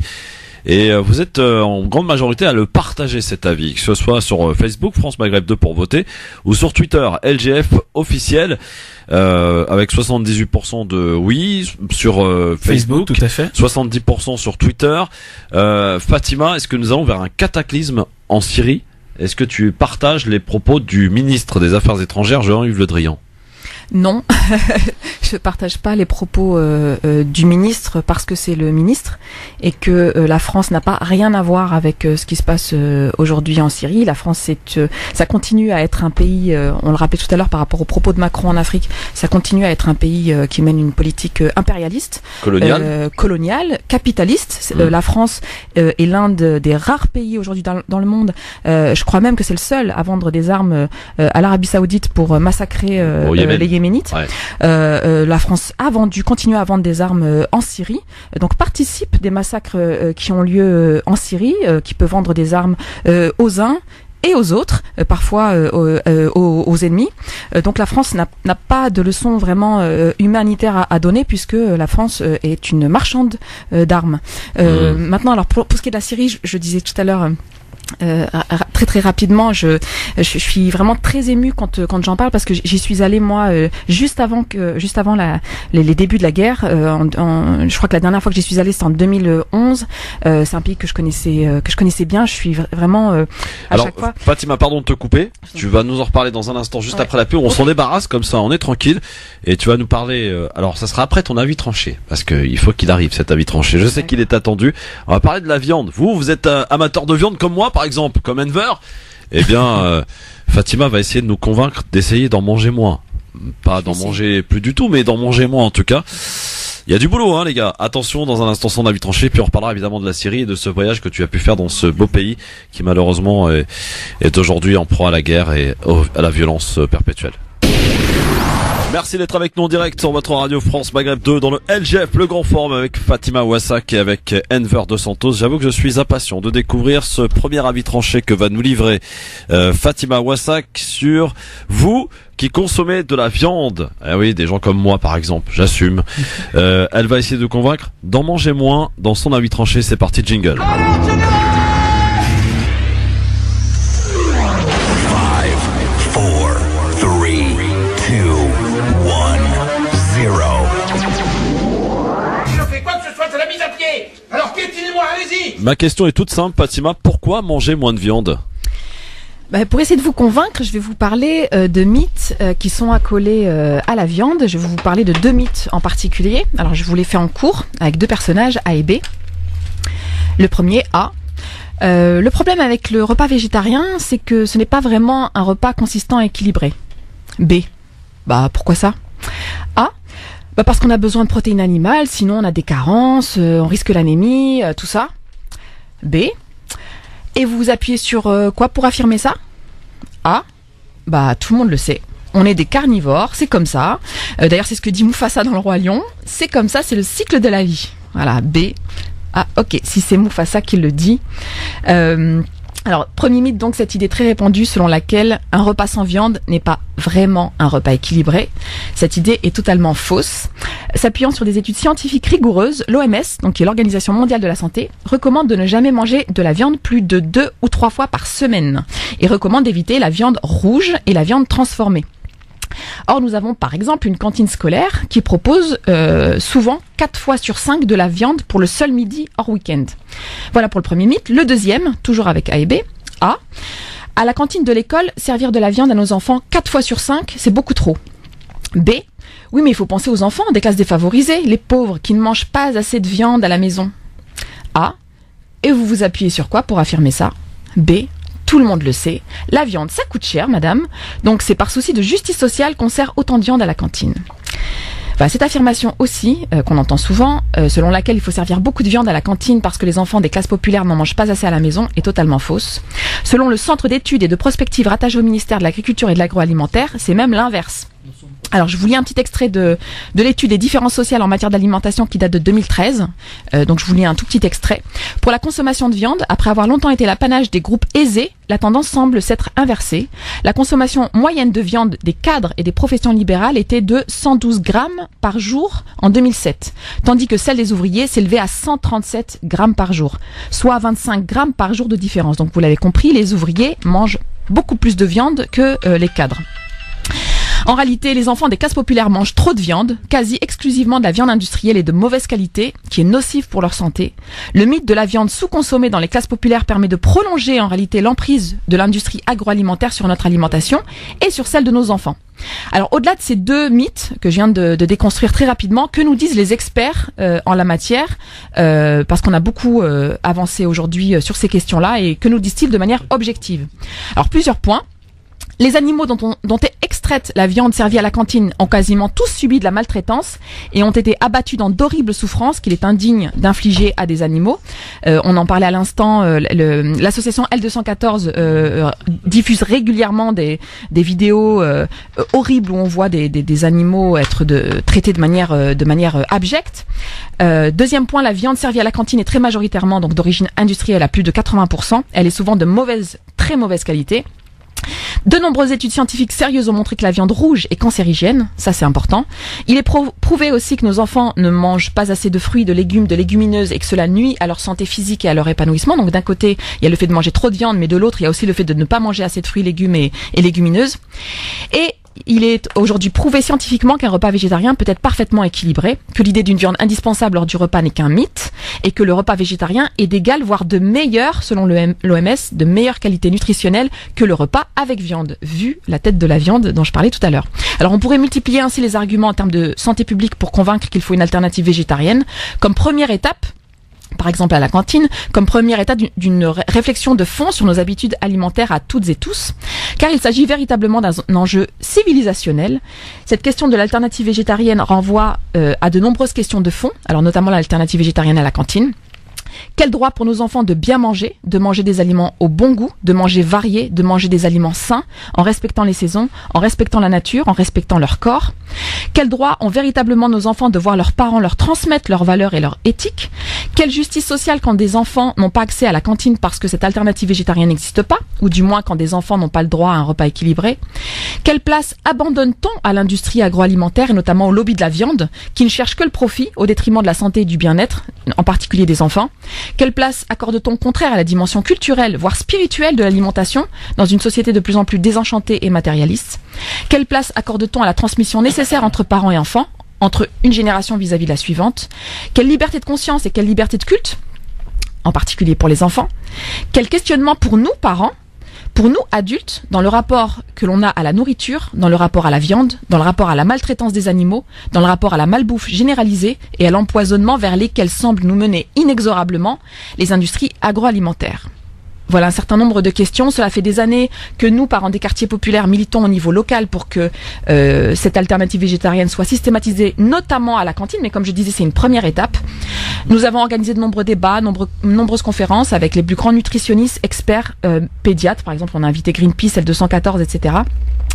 Et vous êtes en grande majorité à le partager, cet avis, que ce soit sur Facebook, France Maghreb 2 pour voter, ou sur Twitter, LGF officiel, avec 78% de oui, sur Facebook, tout à fait. 70% sur Twitter. Fatima, est-ce que nous allons vers un cataclysme en Syrie? Est-ce que tu partages les propos du ministre des Affaires étrangères, Jean-Yves Le Drian? Non, je partage pas les propos du ministre, parce que c'est le ministre et que la France n'a pas rien à voir avec ce qui se passe aujourd'hui en Syrie. La France, ça continue à être un pays, on le rappelait tout à l'heure par rapport aux propos de Macron en Afrique, ça continue à être un pays qui mène une politique impérialiste, coloniale, capitaliste. La France est l'un des rares pays aujourd'hui dans le monde, je crois même que c'est le seul à vendre des armes à l'Arabie Saoudite pour massacrer les Yéménites. Ouais. La France continue à vendre des armes en Syrie, donc participe des massacres qui ont lieu en Syrie, qui peut vendre des armes aux uns et aux autres, parfois aux ennemis. Donc la France n'a pas de leçon vraiment humanitaire à donner, puisque la France est une marchande d'armes. Maintenant, alors pour ce qui est de la Syrie, je disais tout à l'heure, très rapidement, je suis vraiment très émue quand j'en parle, parce que j'y suis allée moi juste avant les débuts de la guerre. Je crois que la dernière fois que j'y suis allée, c'était en 2011. C'est un pays que je connaissais bien. Je suis vraiment chaque fois. Fatima, pardon de te couper. Tu vas nous en reparler dans un instant, juste après la pub. On s'en débarrasse comme ça, on est tranquille, et tu vas nous parler. Alors, ça sera après ton avis tranché, parce que il faut qu'il arrive cet avis tranché. Je sais qu'il est attendu. On va parler de la viande. Vous êtes amateur de viande comme moi, par exemple, comme Enver. Eh bien, Fatima va essayer de nous convaincre d'essayer d'en manger moins. Pas d'en manger plus du tout, mais d'en manger moins en tout cas. Il y a du boulot, hein, les gars. Attention, dans un instant, son avis tranché, puis on reparlera évidemment de la Syrie et de ce voyage que tu as pu faire dans ce beau pays qui malheureusement est aujourd'hui en proie à la guerre et à la violence perpétuelle. Merci d'être avec nous en direct sur votre radio France Maghreb 2 dans le LGF, le grand forum, avec Fatima Ouassak et avec Enver Dos Santos. J'avoue que je suis impatient de découvrir ce premier avis tranché que va nous livrer Fatima Ouassak sur vous qui consommez de la viande. Eh oui, des gens comme moi par exemple, j'assume. Elle va essayer de convaincre d'en manger moins dans son avis tranché. C'est parti, jingle. Alors piétinez-moi, allez-y. Ma question est toute simple, Fatima, pourquoi manger moins de viande? Pour essayer de vous convaincre, je vais vous parler de mythes qui sont accolés à la viande. Je vais vous parler de deux mythes en particulier. Alors je vous les fais en cours avec deux personnages, A et B. Le premier, A. Le problème avec le repas végétarien, c'est que ce n'est pas vraiment un repas consistant et équilibré. B. Pourquoi ça? A. Parce qu'on a besoin de protéines animales, sinon on a des carences, on risque l'anémie, tout ça. B. Et vous vous appuyez sur quoi pour affirmer ça? A. Tout le monde le sait. On est des carnivores, c'est comme ça. D'ailleurs, c'est ce que dit Mufasa dans Le Roi Lion. C'est comme ça, c'est le cycle de la vie. Voilà, B. Ah, ok, si c'est Mufasa qui le dit. Alors, premier mythe, donc, cette idée très répandue selon laquelle un repas sans viande n'est pas vraiment un repas équilibré. Cette idée est totalement fausse. S'appuyant sur des études scientifiques rigoureuses, l'OMS, donc qui est l'Organisation mondiale de la santé, recommande de ne jamais manger de la viande plus de 2 ou 3 fois par semaine et recommande d'éviter la viande rouge et la viande transformée. Or, nous avons par exemple une cantine scolaire qui propose souvent 4 fois sur 5 de la viande pour le seul midi hors week-end. Voilà pour le premier mythe. Le deuxième, toujours avec A et B. A. À la cantine de l'école, servir de la viande à nos enfants 4 fois sur 5, c'est beaucoup trop. B. Oui, mais il faut penser aux enfants des classes défavorisées, les pauvres qui ne mangent pas assez de viande à la maison. A. Et vous vous appuyez sur quoi pour affirmer ça? B. Tout le monde le sait, la viande ça coûte cher madame, donc c'est par souci de justice sociale qu'on sert autant de viande à la cantine. Enfin, cette affirmation aussi, qu'on entend souvent, selon laquelle il faut servir beaucoup de viande à la cantine parce que les enfants des classes populaires n'en mangent pas assez à la maison, est totalement fausse. Selon le Centre d'études et de prospective rattaché au ministère de l'Agriculture et de l'Agroalimentaire, c'est même l'inverse. Alors, je vous lis un petit extrait de l'étude des différences sociales en matière d'alimentation qui date de 2013. Donc, je vous lis un tout petit extrait. Pour la consommation de viande, après avoir longtemps été l'apanage des groupes aisés, la tendance semble s'être inversée. La consommation moyenne de viande des cadres et des professions libérales était de 112 grammes par jour en 2007, tandis que celle des ouvriers s'élevait à 137 grammes par jour, soit 25 grammes par jour de différence. Donc, vous l'avez compris, les ouvriers mangent beaucoup plus de viande que les cadres. En réalité, les enfants des classes populaires mangent trop de viande, quasi exclusivement de la viande industrielle et de mauvaise qualité, qui est nocive pour leur santé. Le mythe de la viande sous-consommée dans les classes populaires permet de prolonger en réalité l'emprise de l'industrie agroalimentaire sur notre alimentation et sur celle de nos enfants. Alors, au-delà de ces deux mythes que je viens de déconstruire très rapidement, que nous disent les experts en la matière, parce qu'on a beaucoup avancé aujourd'hui sur ces questions-là, et que nous disent-ils de manière objective? Alors, plusieurs points. Les animaux dont est extraite la viande servie à la cantine ont quasiment tous subi de la maltraitance et ont été abattus dans d'horribles souffrances qu'il est indigne d'infliger à des animaux. On en parlait à l'instant, l'association L214 diffuse régulièrement des vidéos horribles où on voit des animaux être traités de manière abjecte. Deuxième point, la viande servie à la cantine est très majoritairement donc d'origine industrielle à plus de 80%. Elle est souvent de très mauvaise qualité. De nombreuses études scientifiques sérieuses ont montré que la viande rouge est cancérigène, ça c'est important. Il est prouvé aussi que nos enfants ne mangent pas assez de fruits, de légumes, de légumineuses et que cela nuit à leur santé physique et à leur épanouissement. Donc d'un côté, il y a le fait de manger trop de viande, mais de l'autre, il y a aussi le fait de ne pas manger assez de fruits, légumes et légumineuses. Et il est aujourd'hui prouvé scientifiquement qu'un repas végétarien peut être parfaitement équilibré, que l'idée d'une viande indispensable lors du repas n'est qu'un mythe, et que le repas végétarien est d'égal, voire de meilleure, selon l'OMS, de meilleure qualité nutritionnelle que le repas avec viande, vu la tête de la viande dont je parlais tout à l'heure. Alors on pourrait multiplier ainsi les arguments en termes de santé publique pour convaincre qu'il faut une alternative végétarienne, comme première étape, par exemple à la cantine, comme première étape d'une réflexion de fond sur nos habitudes alimentaires à toutes et tous, car il s'agit véritablement d'un enjeu civilisationnel. Cette question de l'alternative végétarienne renvoie à de nombreuses questions de fond, alors notamment l'alternative végétarienne à la cantine. Quel droit pour nos enfants de bien manger, de manger des aliments au bon goût, de manger variés, de manger des aliments sains, en respectant les saisons, en respectant la nature, en respectant leur corps? Quel droit ont véritablement nos enfants de voir leurs parents leur transmettre leurs valeurs et leur éthique? Quelle justice sociale quand des enfants n'ont pas accès à la cantine parce que cette alternative végétarienne n'existe pas, ou du moins quand des enfants n'ont pas le droit à un repas équilibré? Quelle place abandonne-t-on à l'industrie agroalimentaire et notamment au lobby de la viande, qui ne cherche que le profit au détriment de la santé et du bien-être, en particulier des enfants? Quelle place accorde-t-on au contraire à la dimension culturelle, voire spirituelle de l'alimentation, dans une société de plus en plus désenchantée et matérialiste? Quelle place accorde-t-on à la transmission nécessaire entre parents et enfants, entre une génération vis-à-vis de la suivante? Quelle liberté de conscience et quelle liberté de culte, en particulier pour les enfants? Quel questionnement pour nous, parents, pour nous, adultes, dans le rapport que l'on a à la nourriture, dans le rapport à la viande, dans le rapport à la maltraitance des animaux, dans le rapport à la malbouffe généralisée et à l'empoisonnement vers lesquels semblent nous mener inexorablement les industries agroalimentaires? Voilà un certain nombre de questions. Cela fait des années que nous, parents des quartiers populaires, militons au niveau local pour que cette alternative végétarienne soit systématisée, notamment à la cantine. Mais comme je disais, c'est une première étape. Nous avons organisé de nombreux débats, nombreuses conférences avec les plus grands nutritionnistes, experts, pédiatres. Par exemple, on a invité Greenpeace, L214, etc.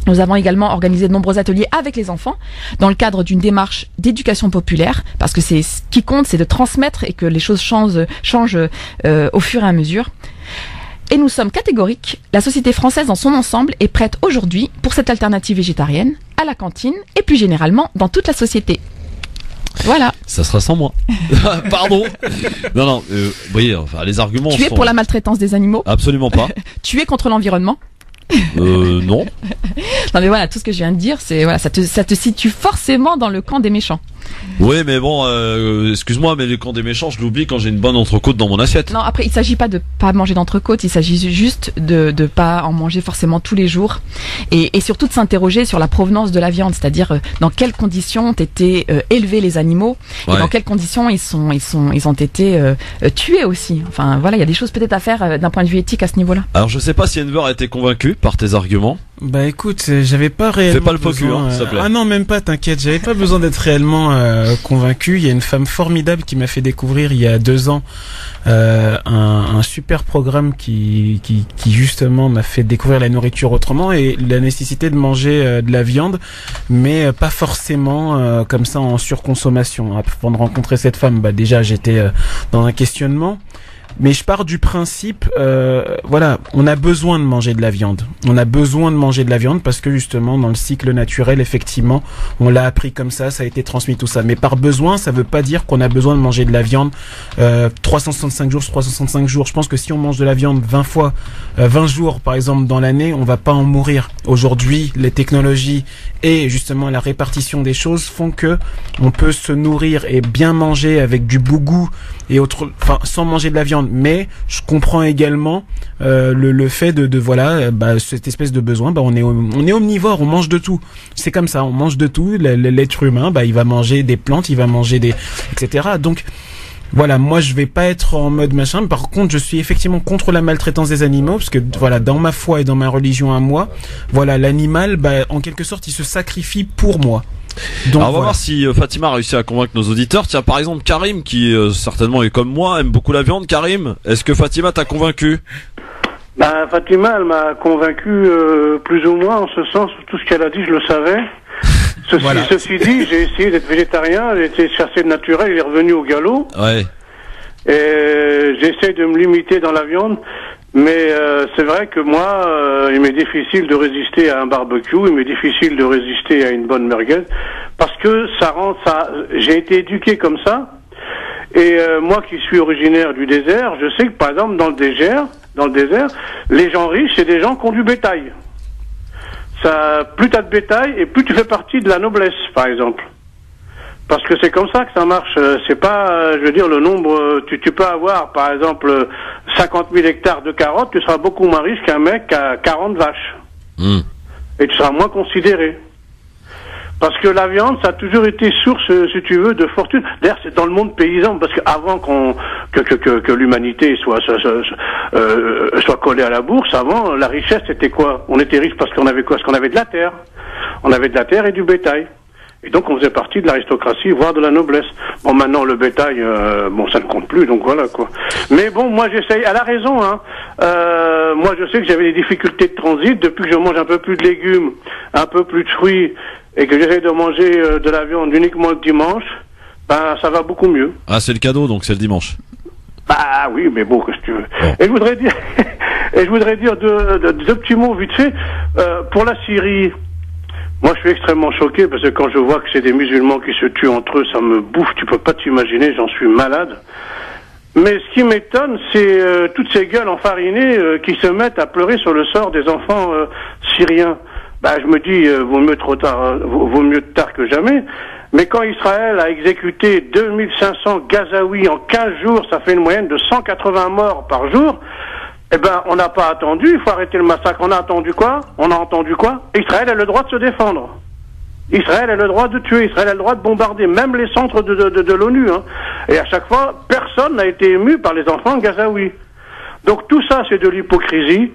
Nous avons également organisé de nombreux ateliers avec les enfants dans le cadre d'une démarche d'éducation populaire, parce que c'est ce qui compte, c'est de transmettre et que les choses changent au fur et à mesure. Et nous sommes catégoriques, la société française dans son ensemble est prête aujourd'hui pour cette alternative végétarienne, à la cantine et plus généralement dans toute la société. Voilà. Ça sera sans moi. Pardon. Non, vous voyez, enfin, les arguments Tu es pour la maltraitance des animaux ? Absolument pas. Tu es contre l'environnement ? Non. Non mais voilà, tout ce que je viens de dire, c'est voilà, ça te situe forcément dans le camp des méchants. Oui, mais bon, excuse-moi, mais le camp des méchants, je l'oublie quand j'ai une bonne entrecôte dans mon assiette. Non, après, il s'agit pas de pas manger d'entrecôte, il s'agit juste de pas en manger forcément tous les jours, et surtout de s'interroger sur la provenance de la viande, c'est-à-dire dans quelles conditions ont été élevés les animaux, et dans quelles conditions ils ont été tués aussi. Enfin, voilà, il y a des choses peut-être à faire d'un point de vue éthique à ce niveau-là. Alors, je sais pas si Enver a été convaincu par tes arguments. Bah écoute, j'avais pas réellement. Fais pas le faux cul, s'il te plaît. Ah non, même pas, t'inquiète, j'avais pas besoin d'être réellement convaincu. Il y a une femme formidable qui m'a fait découvrir il y a 2 ans un super programme qui justement m'a fait découvrir la nourriture autrement et la nécessité de manger de la viande, mais pas forcément comme ça en surconsommation. Avant de rencontrer cette femme, bah déjà j'étais dans un questionnement. Mais je pars du principe, voilà, on a besoin de manger de la viande. On a besoin de manger de la viande parce que justement, dans le cycle naturel, effectivement, on l'a appris comme ça a été transmis tout ça. Mais par besoin, ça veut pas dire qu'on a besoin de manger de la viande 365 jours. Je pense que si on mange de la viande 20 jours, par exemple, dans l'année, on va pas en mourir. Aujourd'hui, les technologies et justement la répartition des choses font que on peut se nourrir et bien manger avec du bon goût et sans manger de la viande. Mais je comprends également le fait de voilà, cette espèce de besoin. On est omnivore, on mange de tout. C'est comme ça, on mange de tout. L'être humain, il va manger des plantes, il va manger etc. Donc voilà, moi je vais pas être en mode machin. Par contre, je suis effectivement contre la maltraitance des animaux parce que voilà, dans ma foi et dans ma religion à moi, voilà, l'animal, en quelque sorte, il se sacrifie pour moi. Donc, alors on va voir si Fatima a réussi à convaincre nos auditeurs. Tiens, par exemple Karim qui certainement est comme moi, aime beaucoup la viande. Karim, est-ce que Fatima t'a convaincu? Fatima, elle m'a convaincu plus ou moins, en ce sens, tout ce qu'elle a dit, je le savais. Ceci dit, j'ai essayé d'être végétarien, j'ai essayé de chasser le naturel, il est revenu au galop. Ouais. Et j'essaie de me limiter dans la viande. Mais c'est vrai que moi, il m'est difficile de résister à un barbecue, il m'est difficile de résister à une bonne merguez, parce que j'ai été éduqué comme ça, et moi qui suis originaire du désert, je sais que par exemple dans le désert, les gens riches, c'est des gens qui ont du bétail. Plus t'as de bétail, et plus tu fais partie de la noblesse, par exemple. Parce que c'est comme ça que ça marche. C'est pas, je veux dire, le nombre. Tu peux avoir, par exemple, 50 000 hectares de carottes, tu seras beaucoup moins riche qu'un mec qui a 40 vaches. Et tu seras moins considéré. Parce que la viande, ça a toujours été source, si tu veux, de fortune. D'ailleurs, c'est dans le monde paysan, parce qu'avant que l'humanité soit collée à la bourse, avant, la richesse, c'était quoi? On était riche parce qu'on avait quoi? Parce qu'on avait de la terre. On avait de la terre et du bétail. Et donc on faisait partie de l'aristocratie, voire de la noblesse. Bon, maintenant le bétail, ça ne compte plus, donc voilà quoi. Mais bon, moi j'essaye. Elle a raison, hein. Moi je sais que j'avais des difficultés de transit depuis que je mange un peu plus de légumes, un peu plus de fruits, et que j'essaie de manger de la viande uniquement le dimanche. Ça va beaucoup mieux. Ah, c'est le cadeau, donc c'est le dimanche. Oui, mais bon, qu'est-ce que tu veux. Bon. Et je voudrais dire deux petits mots vite fait pour la Syrie. Moi, je suis extrêmement choqué parce que quand je vois que c'est des musulmans qui se tuent entre eux, ça me bouffe. Tu peux pas t'imaginer, j'en suis malade. Mais ce qui m'étonne, c'est toutes ces gueules enfarinées qui se mettent à pleurer sur le sort des enfants syriens. Je me dis, vaut mieux tard que jamais. Mais quand Israël a exécuté 2500 Gazaouis en 15 jours, ça fait une moyenne de 180 morts par jour. On n'a pas attendu, il faut arrêter le massacre. On a entendu quoi? Israël a le droit de se défendre. Israël a le droit de tuer, Israël a le droit de bombarder, même les centres de l'ONU. Hein. Et à chaque fois, personne n'a été ému par les enfants gazaouis. Donc tout ça, c'est de l'hypocrisie.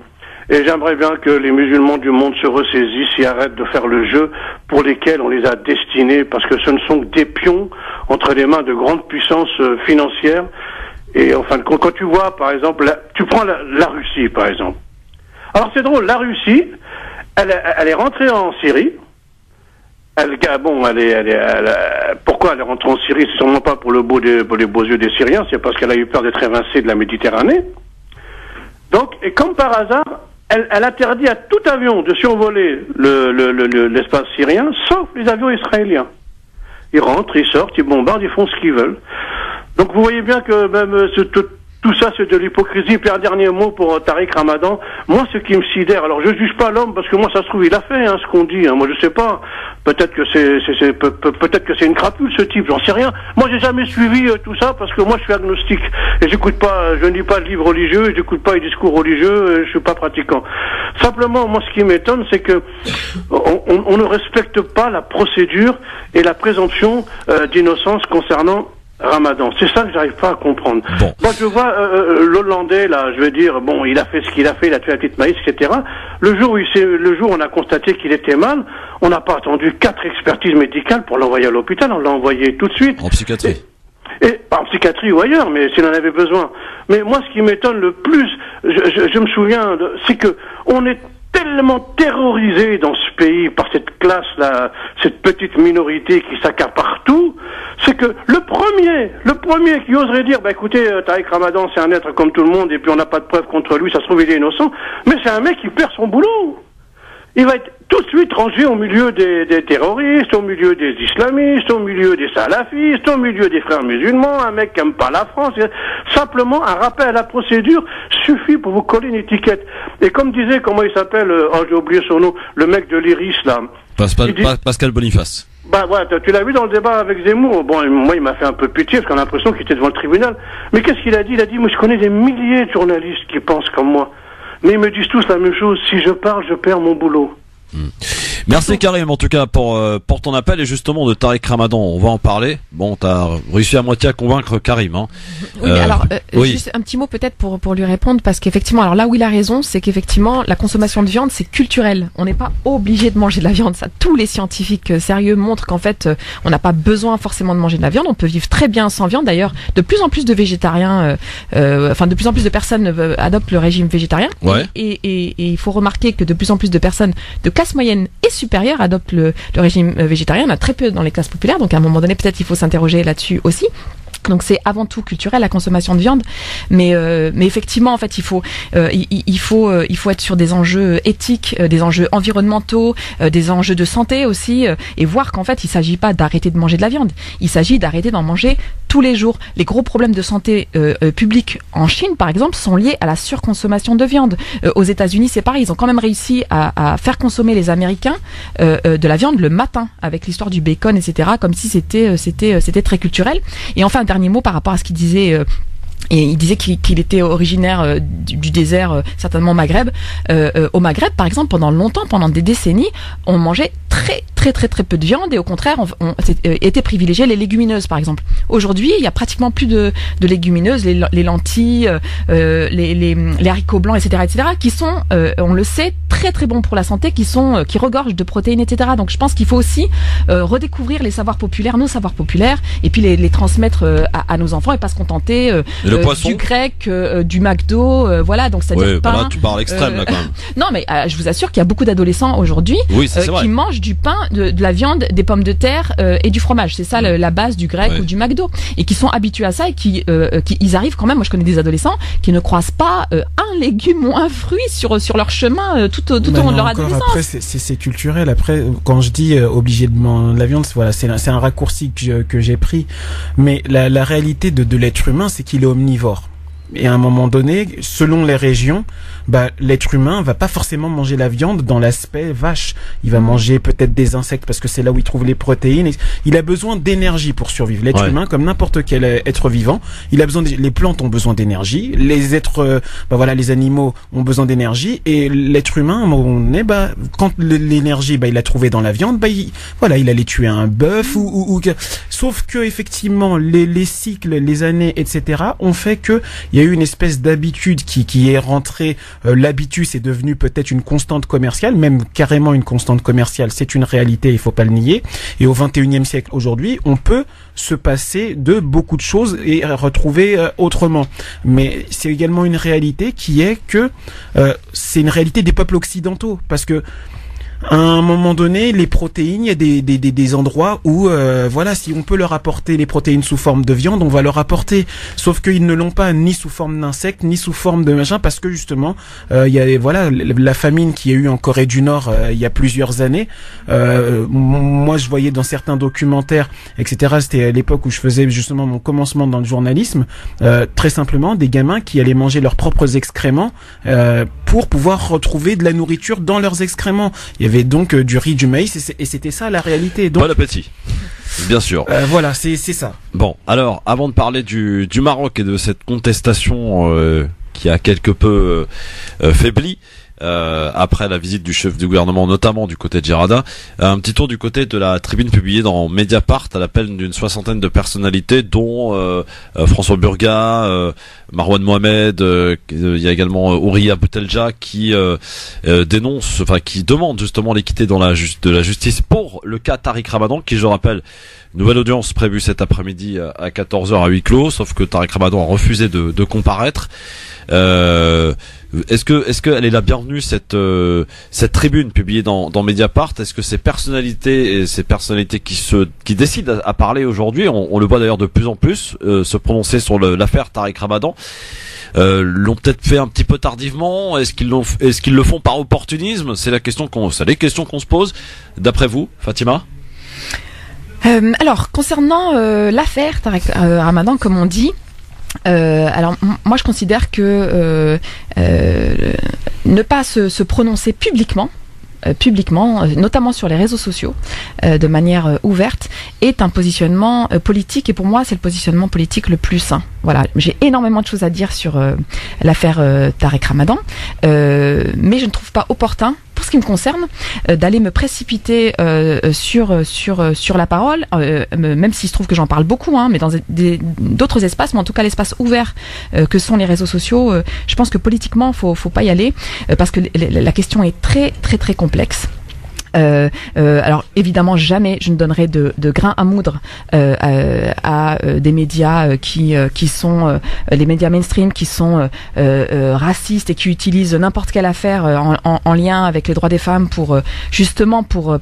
Et j'aimerais bien que les musulmans du monde se ressaisissent et arrêtent de faire le jeu pour lesquels on les a destinés, parce que ce ne sont que des pions entre les mains de grandes puissances financières. Et en fin de compte, quand tu vois, par exemple, tu prends la Russie, par exemple. Alors c'est drôle, la Russie, elle est rentrée en Syrie. Pourquoi elle est rentrée en Syrie? C'est sûrement pas pour les beaux yeux des Syriens, c'est parce qu'elle a eu peur d'être évincée de la Méditerranée. Donc, et comme par hasard, elle interdit à tout avion de survoler l'espace syrien, sauf les avions israéliens. Ils rentrent, ils sortent, ils bombardent, ils font ce qu'ils veulent. Donc vous voyez bien que même tout ça, c'est de l'hypocrisie. Puis un dernier mot pour Tariq Ramadan. Moi, ce qui me sidère, alors je juge pas l'homme parce que moi, ça se trouve, il a fait ce qu'on dit. Moi, je sais pas. Peut-être que peut-être que c'est une crapule ce type. J'en sais rien. Moi, j'ai jamais suivi tout ça parce que moi, je suis agnostique et j'écoute pas. Je ne lis pas de livres religieux, et j'écoute pas les discours religieux. Et je suis pas pratiquant. Simplement, moi, ce qui m'étonne, c'est que on ne respecte pas la procédure et la présomption d'innocence concernant Ramadan. C'est ça que j'arrive pas à comprendre. Bon. Moi, je vois l'Hollandais, là, je veux dire, bon, il a fait ce qu'il a fait, il a tué la petite Maïs, etc. Le jour où on a constaté qu'il était mal, on n'a pas attendu 4 expertises médicales pour l'envoyer à l'hôpital, on l'a envoyé tout de suite. En psychiatrie. Et pas en psychiatrie ou ailleurs, mais s'il en avait besoin. Mais moi, ce qui m'étonne le plus, je me souviens, c'est que on est tellement terrorisé dans ce pays par cette classe-là, cette petite minorité qui s'accapare tout, c'est que le premier qui oserait dire, bah écoutez, Tariq Ramadan, c'est un être comme tout le monde, et puis on n'a pas de preuves contre lui, ça se trouve il est innocent, mais c'est un mec qui perd son boulot. Il va être tout de suite rangé au milieu des terroristes, au milieu des islamistes, au milieu des salafistes, au milieu des frères musulmans, un mec qui aime pas la France. Simplement, un rappel à la procédure suffit pour vous coller une étiquette. Et comme disait, comment il s'appelle, j'ai oublié son nom, le mec de l'Iris, là. Pascal Boniface. Bah ouais, tu l'as vu dans le débat avec Zemmour. Bon, moi, il m'a fait un peu pitié parce qu'on a l'impression qu'il était devant le tribunal. Mais qu'est-ce qu'il a dit? Il a dit, moi, je connais des milliers de journalistes qui pensent comme moi. Mais ils me disent tous la même chose. Si je parle, je perds mon boulot. Merci Karim en tout cas pour ton appel, et justement de Tariq Ramadan on va en parler. Bon, t'as réussi à moitié à convaincre Karim hein. Oui, alors juste un petit mot peut-être pour lui répondre, parce qu'effectivement, alors là où il a raison, c'est qu'effectivement la consommation de viande c'est culturel. On n'est pas obligé de manger de la viande, ça tous les scientifiques sérieux montrent qu'en fait on n'a pas besoin forcément de manger de la viande, on peut vivre très bien sans viande. D'ailleurs, de plus en plus de végétariens de plus en plus de personnes adoptent le régime végétarien. Ouais. Et il faut remarquer que de plus en plus de personnes de classe moyenne et supérieure adoptent le régime végétarien. On a très peu dans les classes populaires, donc à un moment donné peut-être il faut s'interroger là-dessus aussi. Donc c'est avant tout culturel la consommation de viande, mais effectivement en fait il faut être sur des enjeux éthiques, des enjeux environnementaux, des enjeux de santé aussi, et voir qu'en fait il s'agit pas d'arrêter de manger de la viande, il s'agit d'arrêter d'en manger tous les jours. Les gros problèmes de santé publique en Chine par exemple sont liés à la surconsommation de viande. Aux États-Unis c'est pareil, ils ont quand même réussi à faire consommer les Américains de la viande le matin avec l'histoire du bacon etc. comme si c'était très culturel. Et enfin dernier mot par rapport à ce qu'il disait. Et il disait qu'il était originaire du désert, certainement au Maghreb. Au Maghreb, par exemple, pendant longtemps, pendant des décennies, on mangeait très peu de viande, et au contraire, on était privilégié les légumineuses, par exemple. Aujourd'hui, il y a pratiquement plus de légumineuses, les lentilles, les haricots blancs, etc., qui sont, on le sait, très bons pour la santé, qui regorgent de protéines, etc. Donc, je pense qu'il faut aussi redécouvrir les savoirs populaires, nos savoirs populaires, et puis les transmettre à nos enfants, et pas se contenter du grec, du McDo, voilà. Donc c'est-à-dire pain. Voilà, tu pars à l'extrême là quand même. Non, mais je vous assure qu'il y a beaucoup d'adolescents aujourd'hui qui mangent du pain, de la viande, des pommes de terre et du fromage. C'est ça la base du grec ou du McDo, et qui sont habitués à ça, et qui ils arrivent quand même. Moi, je connais des adolescents qui ne croisent pas un légume ou un fruit sur leur chemin tout au long de leur adolescence. Après, c'est culturel. Après, quand je dis obligé de manger de la viande, voilà, c'est un raccourci que j'ai pris. Mais la réalité de l'être humain, c'est qu'il est omnivore. Et à un moment donné, selon les régions, l'être humain va pas forcément manger la viande dans l'aspect vache. Il va manger peut-être des insectes parce que c'est là où il trouve les protéines. Il a besoin d'énergie pour survivre. L'être humain, comme n'importe quel être vivant, il a besoin les plantes ont besoin d'énergie. Les êtres, les animaux ont besoin d'énergie. Et l'être humain, à un moment donné, quand l'énergie, il l'a trouvé dans la viande, il allait tuer un bœuf sauf que effectivement, les cycles, les années, etc., ont fait que il y a eu une espèce d'habitude qui est rentrée. L'habitus est devenu peut-être une constante commerciale, même carrément une constante commerciale. C'est une réalité, il faut pas le nier. Et au 21e siècle, aujourd'hui, on peut se passer de beaucoup de choses et retrouver autrement. Mais c'est également une réalité qui est que c'est une réalité des peuples occidentaux, parce que à un moment donné, les protéines, il y a des endroits où, voilà, si on peut leur apporter les protéines sous forme de viande, on va leur apporter. Sauf qu'ils ne l'ont pas ni sous forme d'insectes, ni sous forme de machin, parce que justement, il y a, voilà, la famine qu'il y a eu en Corée du Nord il y a plusieurs années. Moi, je voyais dans certains documentaires, etc. C'était à l'époque où je faisais justement mon commencement dans le journalisme. Très simplement, des gamins qui allaient manger leurs propres excréments pour pouvoir retrouver de la nourriture dans leurs excréments. Il y avait donc du riz, du maïs, et c'était ça la réalité. Donc, bon appétit, bien sûr. Voilà, c'est ça. Bon, alors, avant de parler du Maroc et de cette contestation qui a quelque peu faibli après la visite du chef du gouvernement, notamment du côté de Djerada, un petit tour du côté de la tribune publiée dans Mediapart à l'appel d'une 60aine de personnalités, dont François Burga, Marwan Mohamed, il y a également Ouria Boutelja qui dénonce, enfin qui demande justement l'équité de la justice pour le cas Tariq Ramadan, qui, je rappelle, nouvelle audience prévue cet après-midi à 14h à huis clos, sauf que Tariq Ramadan a refusé de comparaître. Est-ce que elle est la bienvenue, cette tribune publiée dans Mediapart? Est-ce que ces personnalités qui décident à parler aujourd'hui, on le voit d'ailleurs de plus en plus se prononcer sur l'affaire Tariq Ramadan, l'ont peut-être fait un petit peu tardivement? Est-ce qu'ils le font par opportunisme? C'est les questions qu'on se pose. D'après vous, Fatima? Alors, concernant l'affaire Tariq Ramadan, comme on dit, alors moi je considère que ne pas se prononcer publiquement, notamment sur les réseaux sociaux, de manière ouverte, est un positionnement politique, et pour moi c'est le positionnement politique le plus sain. Voilà, j'ai énormément de choses à dire sur l'affaire Tariq Ramadan, mais je ne trouve pas opportun, pour ce qui me concerne, d'aller me précipiter sur la parole, même s'il se trouve que j'en parle beaucoup, mais dans d'autres espaces, mais en tout cas l'espace ouvert que sont les réseaux sociaux, je pense que politiquement faut pas y aller, parce que la question est très très très complexe. Alors évidemment jamais je ne donnerai de grain à moudre à des médias qui sont les médias mainstream, qui sont racistes et qui utilisent n'importe quelle affaire en lien avec les droits des femmes pour justement pour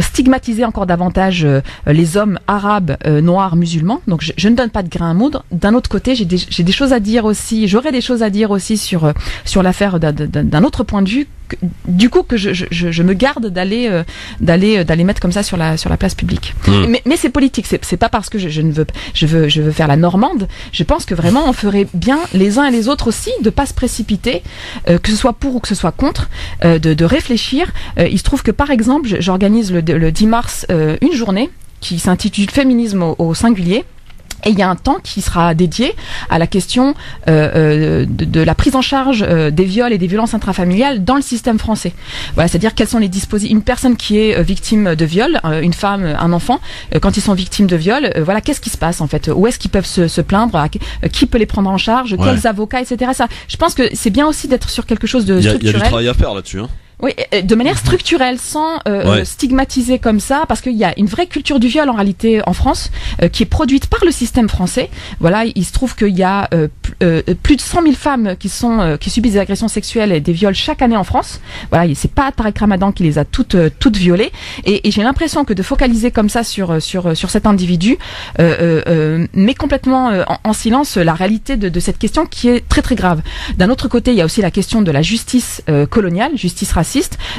stigmatiser encore davantage les hommes arabes, noirs, musulmans. Donc je ne donne pas de grain à moudre. D'un autre côté, j'ai des choses à dire aussi, j'aurais des choses à dire aussi sur l'affaire d'un autre point de vue, du coup que je me garde d'aller mettre comme ça sur la place publique. Mais c'est politique, c'est pas parce que je veux faire la normande. Je pense que vraiment on ferait bien les uns et les autres aussi de pas se précipiter, que ce soit pour ou que ce soit contre, de réfléchir. Il se trouve que par exemple j'organise le 10 mars une journée qui s'intitule Féminisme au singulier. Et il y a un temps qui sera dédié à la question de la prise en charge des viols et des violences intrafamiliales dans le système français. Voilà, c'est-à-dire quels sont les dispositifs. Une personne qui est victime de viol, une femme, un enfant, quand ils sont victimes de viol, voilà, qu'est-ce qui se passe en fait? Où est-ce qu'ils peuvent se plaindre? Qui peut les prendre en charge? Quels avocats, etc. Ça, je pense que c'est bien aussi d'être sur quelque chose de structurel. Il y a du travail à faire là-dessus, hein. Oui, de manière structurelle, sans stigmatiser comme ça, parce qu'il y a une vraie culture du viol en réalité en France, qui est produite par le système français. Voilà, il se trouve qu'il y a plus de 100 000 femmes qui subissent des agressions sexuelles et des viols chaque année en France. Voilà, c'est pas Tariq Ramadan qui les a toutes violées. Et j'ai l'impression que de focaliser comme ça sur cet individu met complètement en silence la réalité de cette question qui est très très grave. D'un autre côté, il y a aussi la question de la justice coloniale, justice raciste.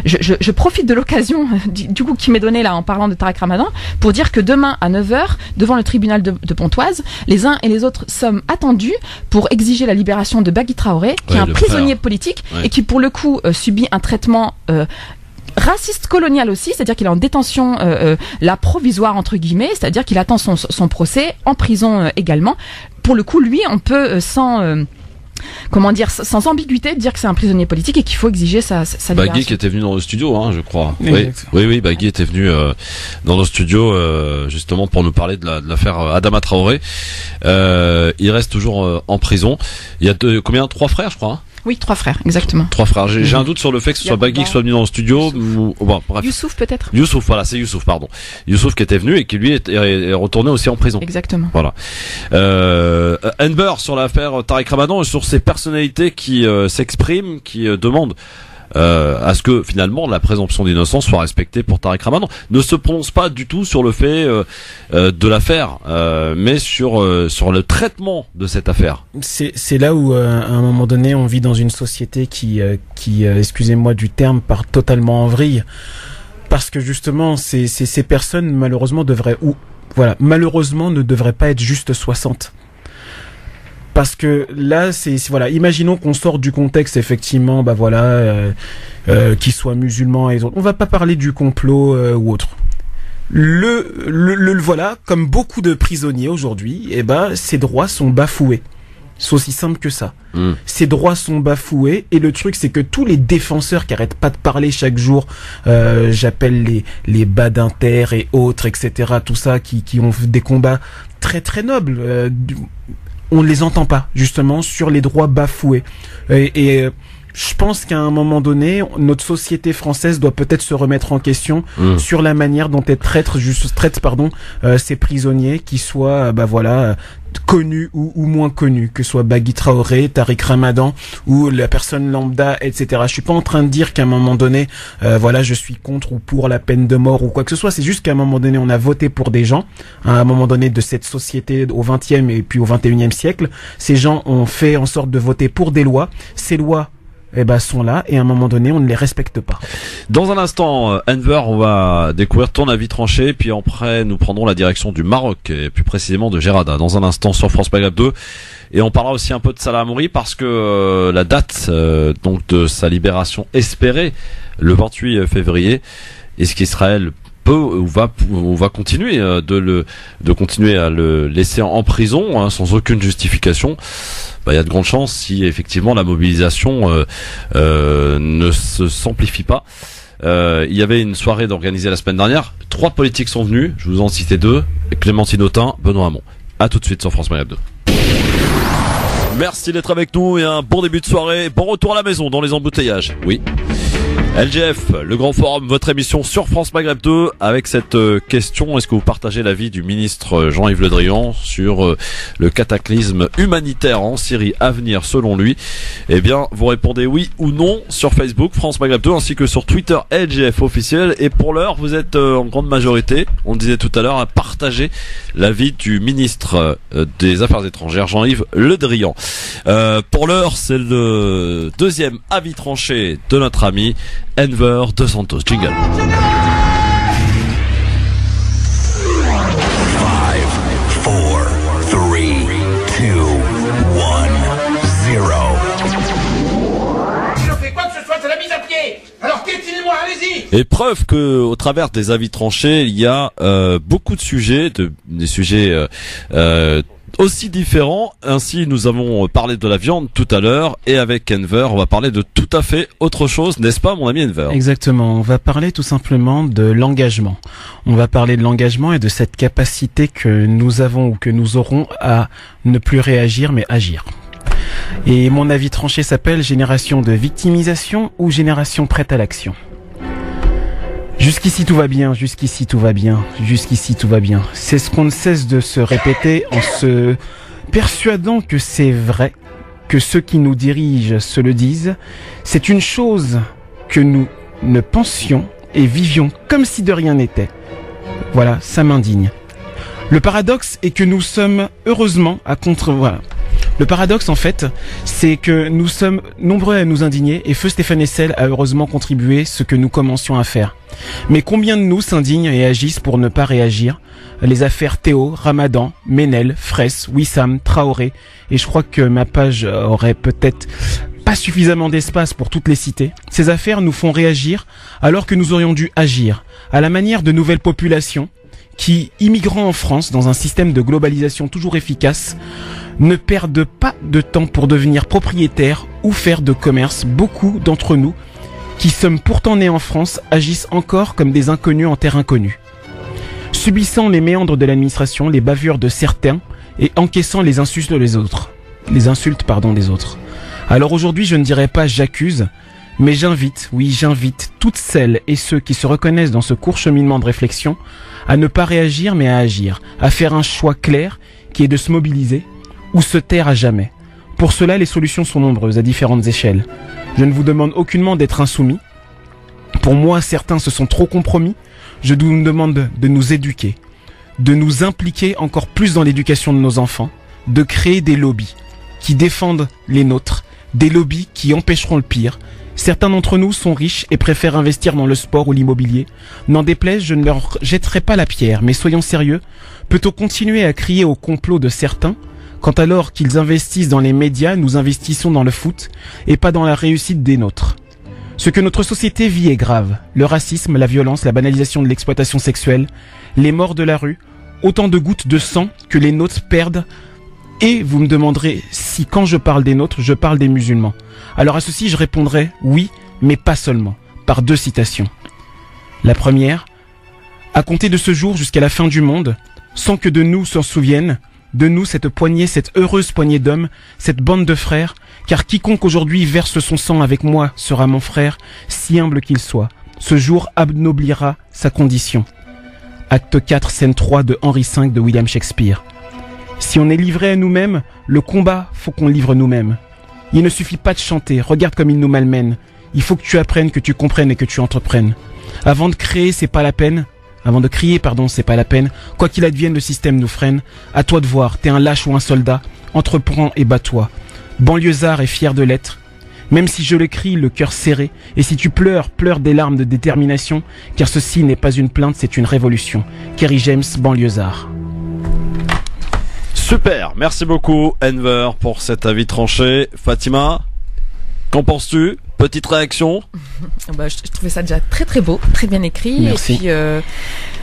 Je profite de l'occasion du coup qui m'est donnée là en parlant de Tariq Ramadan pour dire que demain à 9h devant le tribunal de Pontoise, les uns et les autres sommes attendus pour exiger la libération de Bagui Traoré, qui est un prisonnier politique et qui pour le coup subit un traitement raciste colonial aussi, c'est-à-dire qu'il est en détention la provisoire entre guillemets, c'est-à-dire qu'il attend son procès en prison également. Pour le coup, lui, on peut sans ambiguïté dire que c'est un prisonnier politique et qu'il faut exiger sa libération. Bagui qui était venu dans le studio, je crois. Oui, Bagui était venu dans le studio justement pour nous parler de l'affaire Adama Traoré. Il reste toujours en prison. Il y a trois frères, je crois. Oui, 3 frères, exactement. 3 frères. J'ai un doute sur le fait que ce soit Bagui qui soit venu dans le studio. Bref. Youssouf peut-être. Youssouf, voilà, c'est Youssouf, pardon. Youssouf qui était venu et qui lui est retourné aussi en prison. Exactement. Voilà. Enver sur l'affaire Tariq Ramadan et sur ces personnalités qui s'expriment, qui demandent à ce que finalement la présomption d'innocence soit respectée pour Tariq Ramadan. Ne se prononce pas du tout sur le fait de l'affaire, mais sur le traitement de cette affaire. C'est là où à un moment donné on vit dans une société qui excusez-moi du terme, part totalement en vrille, parce que justement ces personnes malheureusement malheureusement ne devraient pas être juste 60. Parce que là, imaginons qu'on sort du contexte, effectivement, qu'ils soient musulmans et autres. On va pas parler du complot ou autre. Voilà, comme beaucoup de prisonniers aujourd'hui, ces droits sont bafoués. C'est aussi simple que ça. Ces droits sont bafoués, et le truc c'est que tous les défenseurs qui arrêtent pas de parler chaque jour, j'appelle les Badinter et autres, etc., tout ça, qui ont des combats très très nobles, on ne les entend pas, justement, sur les droits bafoués. Et je pense qu'à un moment donné, notre société française doit peut-être se remettre en question sur la manière dont elle traite ces prisonniers, qui soient connus ou moins connus, que ce soit Bagui Traoré, Tariq Ramadan ou la personne lambda, etc. Je suis pas en train de dire qu'à un moment donné, je suis contre ou pour la peine de mort ou quoi que ce soit. C'est juste qu'à un moment donné, on a voté pour des gens, à un moment donné de cette société au 20e et puis au 21e siècle. Ces gens ont fait en sorte de voter pour des lois. Ces lois sont là, et à un moment donné on ne les respecte pas. Dans un instant, Enver, on va découvrir ton avis tranché, puis après nous prendrons la direction du Maroc, et plus précisément de Gerada, dans un instant sur France Maghreb 2, et on parlera aussi un peu de Salah Hamouri, parce que la date donc de sa libération espérée, le 28 février, est-ce qu'Israël peut ou va continuer de continuer à le laisser en prison sans aucune justification? Il y a de grandes chances, si effectivement la mobilisation ne s'amplifie pas. Il y avait une soirée d'organisée la semaine dernière. 3 politiques sont venus, je vous en citais 2, Clémentine Autain, Benoît Hamon. À tout de suite sur France Maghreb 2. Merci d'être avec nous et un bon début de soirée. Bon retour à la maison dans les embouteillages. Oui. LGF, le grand forum, votre émission sur France Maghreb 2, avec cette question: est-ce que vous partagez l'avis du ministre Jean-Yves Le Drian sur le cataclysme humanitaire en Syrie à venir selon lui? Eh bien, vous répondez oui ou non sur Facebook France Maghreb 2, ainsi que sur Twitter LGF officiel. Et pour l'heure, vous êtes en grande majorité, on le disait tout à l'heure, à partager l'avis du ministre des Affaires étrangères Jean-Yves Le Drian. Pour l'heure, c'est le deuxième avis tranché de notre ami Enver de Santos. Jingle. 5, 4, 3, 2, 1, 0. Si je fais quoi que ce soit, c'est la mise à pied. Alors piétinez-moi, allez-y. Et preuve que, au travers des avis tranchés, il y a beaucoup de sujets, des sujets aussi différents. Ainsi, nous avons parlé de la viande tout à l'heure, et avec Enver, on va parler de tout à fait autre chose, n'est-ce pas, mon ami Enver? Exactement. On va parler tout simplement de l'engagement. On va parler de l'engagement et de cette capacité que nous avons ou que nous aurons à ne plus réagir mais agir. Et mon avis tranché s'appelle génération de victimisation ou génération prête à l'action. Jusqu'ici tout va bien, jusqu'ici tout va bien, jusqu'ici tout va bien. C'est ce qu'on ne cesse de se répéter en se persuadant que c'est vrai, que ceux qui nous dirigent se le disent. C'est une chose que nous ne pensions et vivions comme si de rien n'était. Voilà, ça m'indigne. Le paradoxe est que nous sommes heureusement voilà. Le paradoxe, en fait, c'est que nous sommes nombreux à nous indigner, et feu Stéphane Hessel a heureusement contribué ce que nous commencions à faire. Mais combien de nous s'indignent et agissent pour ne pas réagir? Les affaires Théo, Ramadan, Ménel, Fraisse, Wissam, Traoré, et je crois que ma page aurait peut-être pas suffisamment d'espace pour toutes les citer. Ces affaires nous font réagir alors que nous aurions dû agir, à la manière de nouvelles populations qui, immigrant en France dans un système de globalisation toujours efficace, ne perdent pas de temps pour devenir propriétaires ou faire de commerce. Beaucoup d'entre nous, qui sommes pourtant nés en France, agissent encore comme des inconnus en terre inconnue, subissant les méandres de l'administration, les bavures de certains et encaissant les insultes des autres. Alors aujourd'hui, je ne dirais pas j'accuse, mais j'invite toutes celles et ceux qui se reconnaissent dans ce court cheminement de réflexion à ne pas réagir mais à agir, à faire un choix clair qui est de se mobiliser ou se taire à jamais. Pour cela, les solutions sont nombreuses à différentes échelles. Je ne vous demande aucunement d'être insoumis. Pour moi, certains se sont trop compromis. Je vous demande de nous éduquer, de nous impliquer encore plus dans l'éducation de nos enfants, de créer des lobbies qui défendent les nôtres, des lobbies qui empêcheront le pire. Certains d'entre nous sont riches et préfèrent investir dans le sport ou l'immobilier. N'en déplaise, je ne leur jetterai pas la pierre, mais soyons sérieux. Peut-on continuer à crier au complot de certains quand alors qu'ils investissent dans les médias, nous investissons dans le foot et pas dans la réussite des nôtres? Ce que notre société vit est grave. Le racisme, la violence, la banalisation de l'exploitation sexuelle, les morts de la rue, autant de gouttes de sang que les nôtres perdent. Et vous me demanderez si quand je parle des nôtres, je parle des musulmans. Alors à ceci, je répondrai oui, mais pas seulement, par 2 citations. La première, à compter de ce jour jusqu'à la fin du monde, sans que de nous s'en souviennent, de nous cette poignée, cette heureuse poignée d'hommes, cette bande de frères, car quiconque aujourd'hui verse son sang avec moi sera mon frère, si humble qu'il soit. Ce jour abnoblira sa condition. Acte 4, scène 3 de Henri V de William Shakespeare. Si on est livré à nous-mêmes, le combat, faut qu'on livre nous-mêmes. Il ne suffit pas de chanter, regarde comme il nous malmène. Il faut que tu apprennes, que tu comprennes et que tu entreprennes. Avant de créer, c'est pas la peine. Avant de crier, pardon, c'est pas la peine. Quoi qu'il advienne, le système nous freine. À toi de voir, t'es un lâche ou un soldat. Entreprends et bats-toi. Banlieusard est fier de l'être. Même si je le crie, le cœur serré. Et si tu pleures, pleure des larmes de détermination. Car ceci n'est pas une plainte, c'est une révolution. Kerry James, banlieusard. Super, merci beaucoup Enver pour cet avis tranché. Fatima, qu'en penses-tu? Petite réaction? Je trouvais ça déjà très très beau, très bien écrit. Merci. Et puis,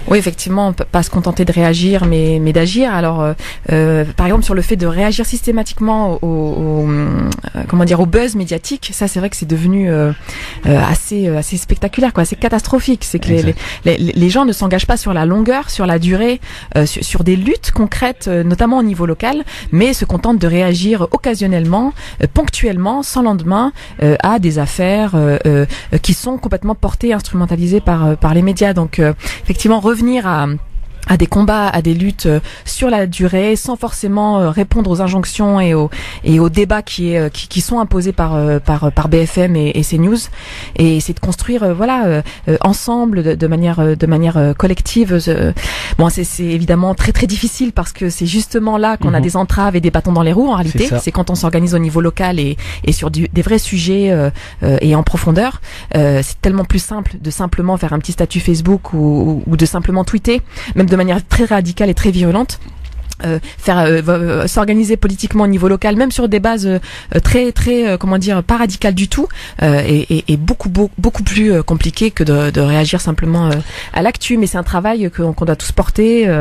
oui, effectivement, on peut pas se contenter de réagir, mais d'agir. Alors, par exemple, sur le fait de réagir systématiquement au buzz médiatique, ça, c'est vrai que c'est devenu assez spectaculaire, quoi. C'est catastrophique. C'est que les gens ne s'engagent pas sur la longueur, sur la durée, sur des luttes concrètes, notamment au niveau local, mais se contentent de réagir occasionnellement, ponctuellement, sans lendemain, à des affaires qui sont complètement portées, instrumentalisées par les médias. Donc effectivement, revenir à des combats, à des luttes sur la durée, sans forcément répondre aux injonctions et aux débats qui sont imposés par BFM et CNews, et essayer de construire ensemble de manière collective. Bon, c'est évidemment très très difficile parce que c'est justement là qu'on a des entraves et des bâtons dans les roues en réalité. C'est quand on s'organise au niveau local et sur des vrais sujets et en profondeur. C'est tellement plus simple de simplement faire un petit statut Facebook ou de simplement tweeter, même de manière très radicale et très virulente. S'organiser politiquement au niveau local, même sur des bases très pas radicales du tout, et beaucoup plus compliqué que de réagir simplement à l'actu. Mais c'est un travail qu'on doit tous porter.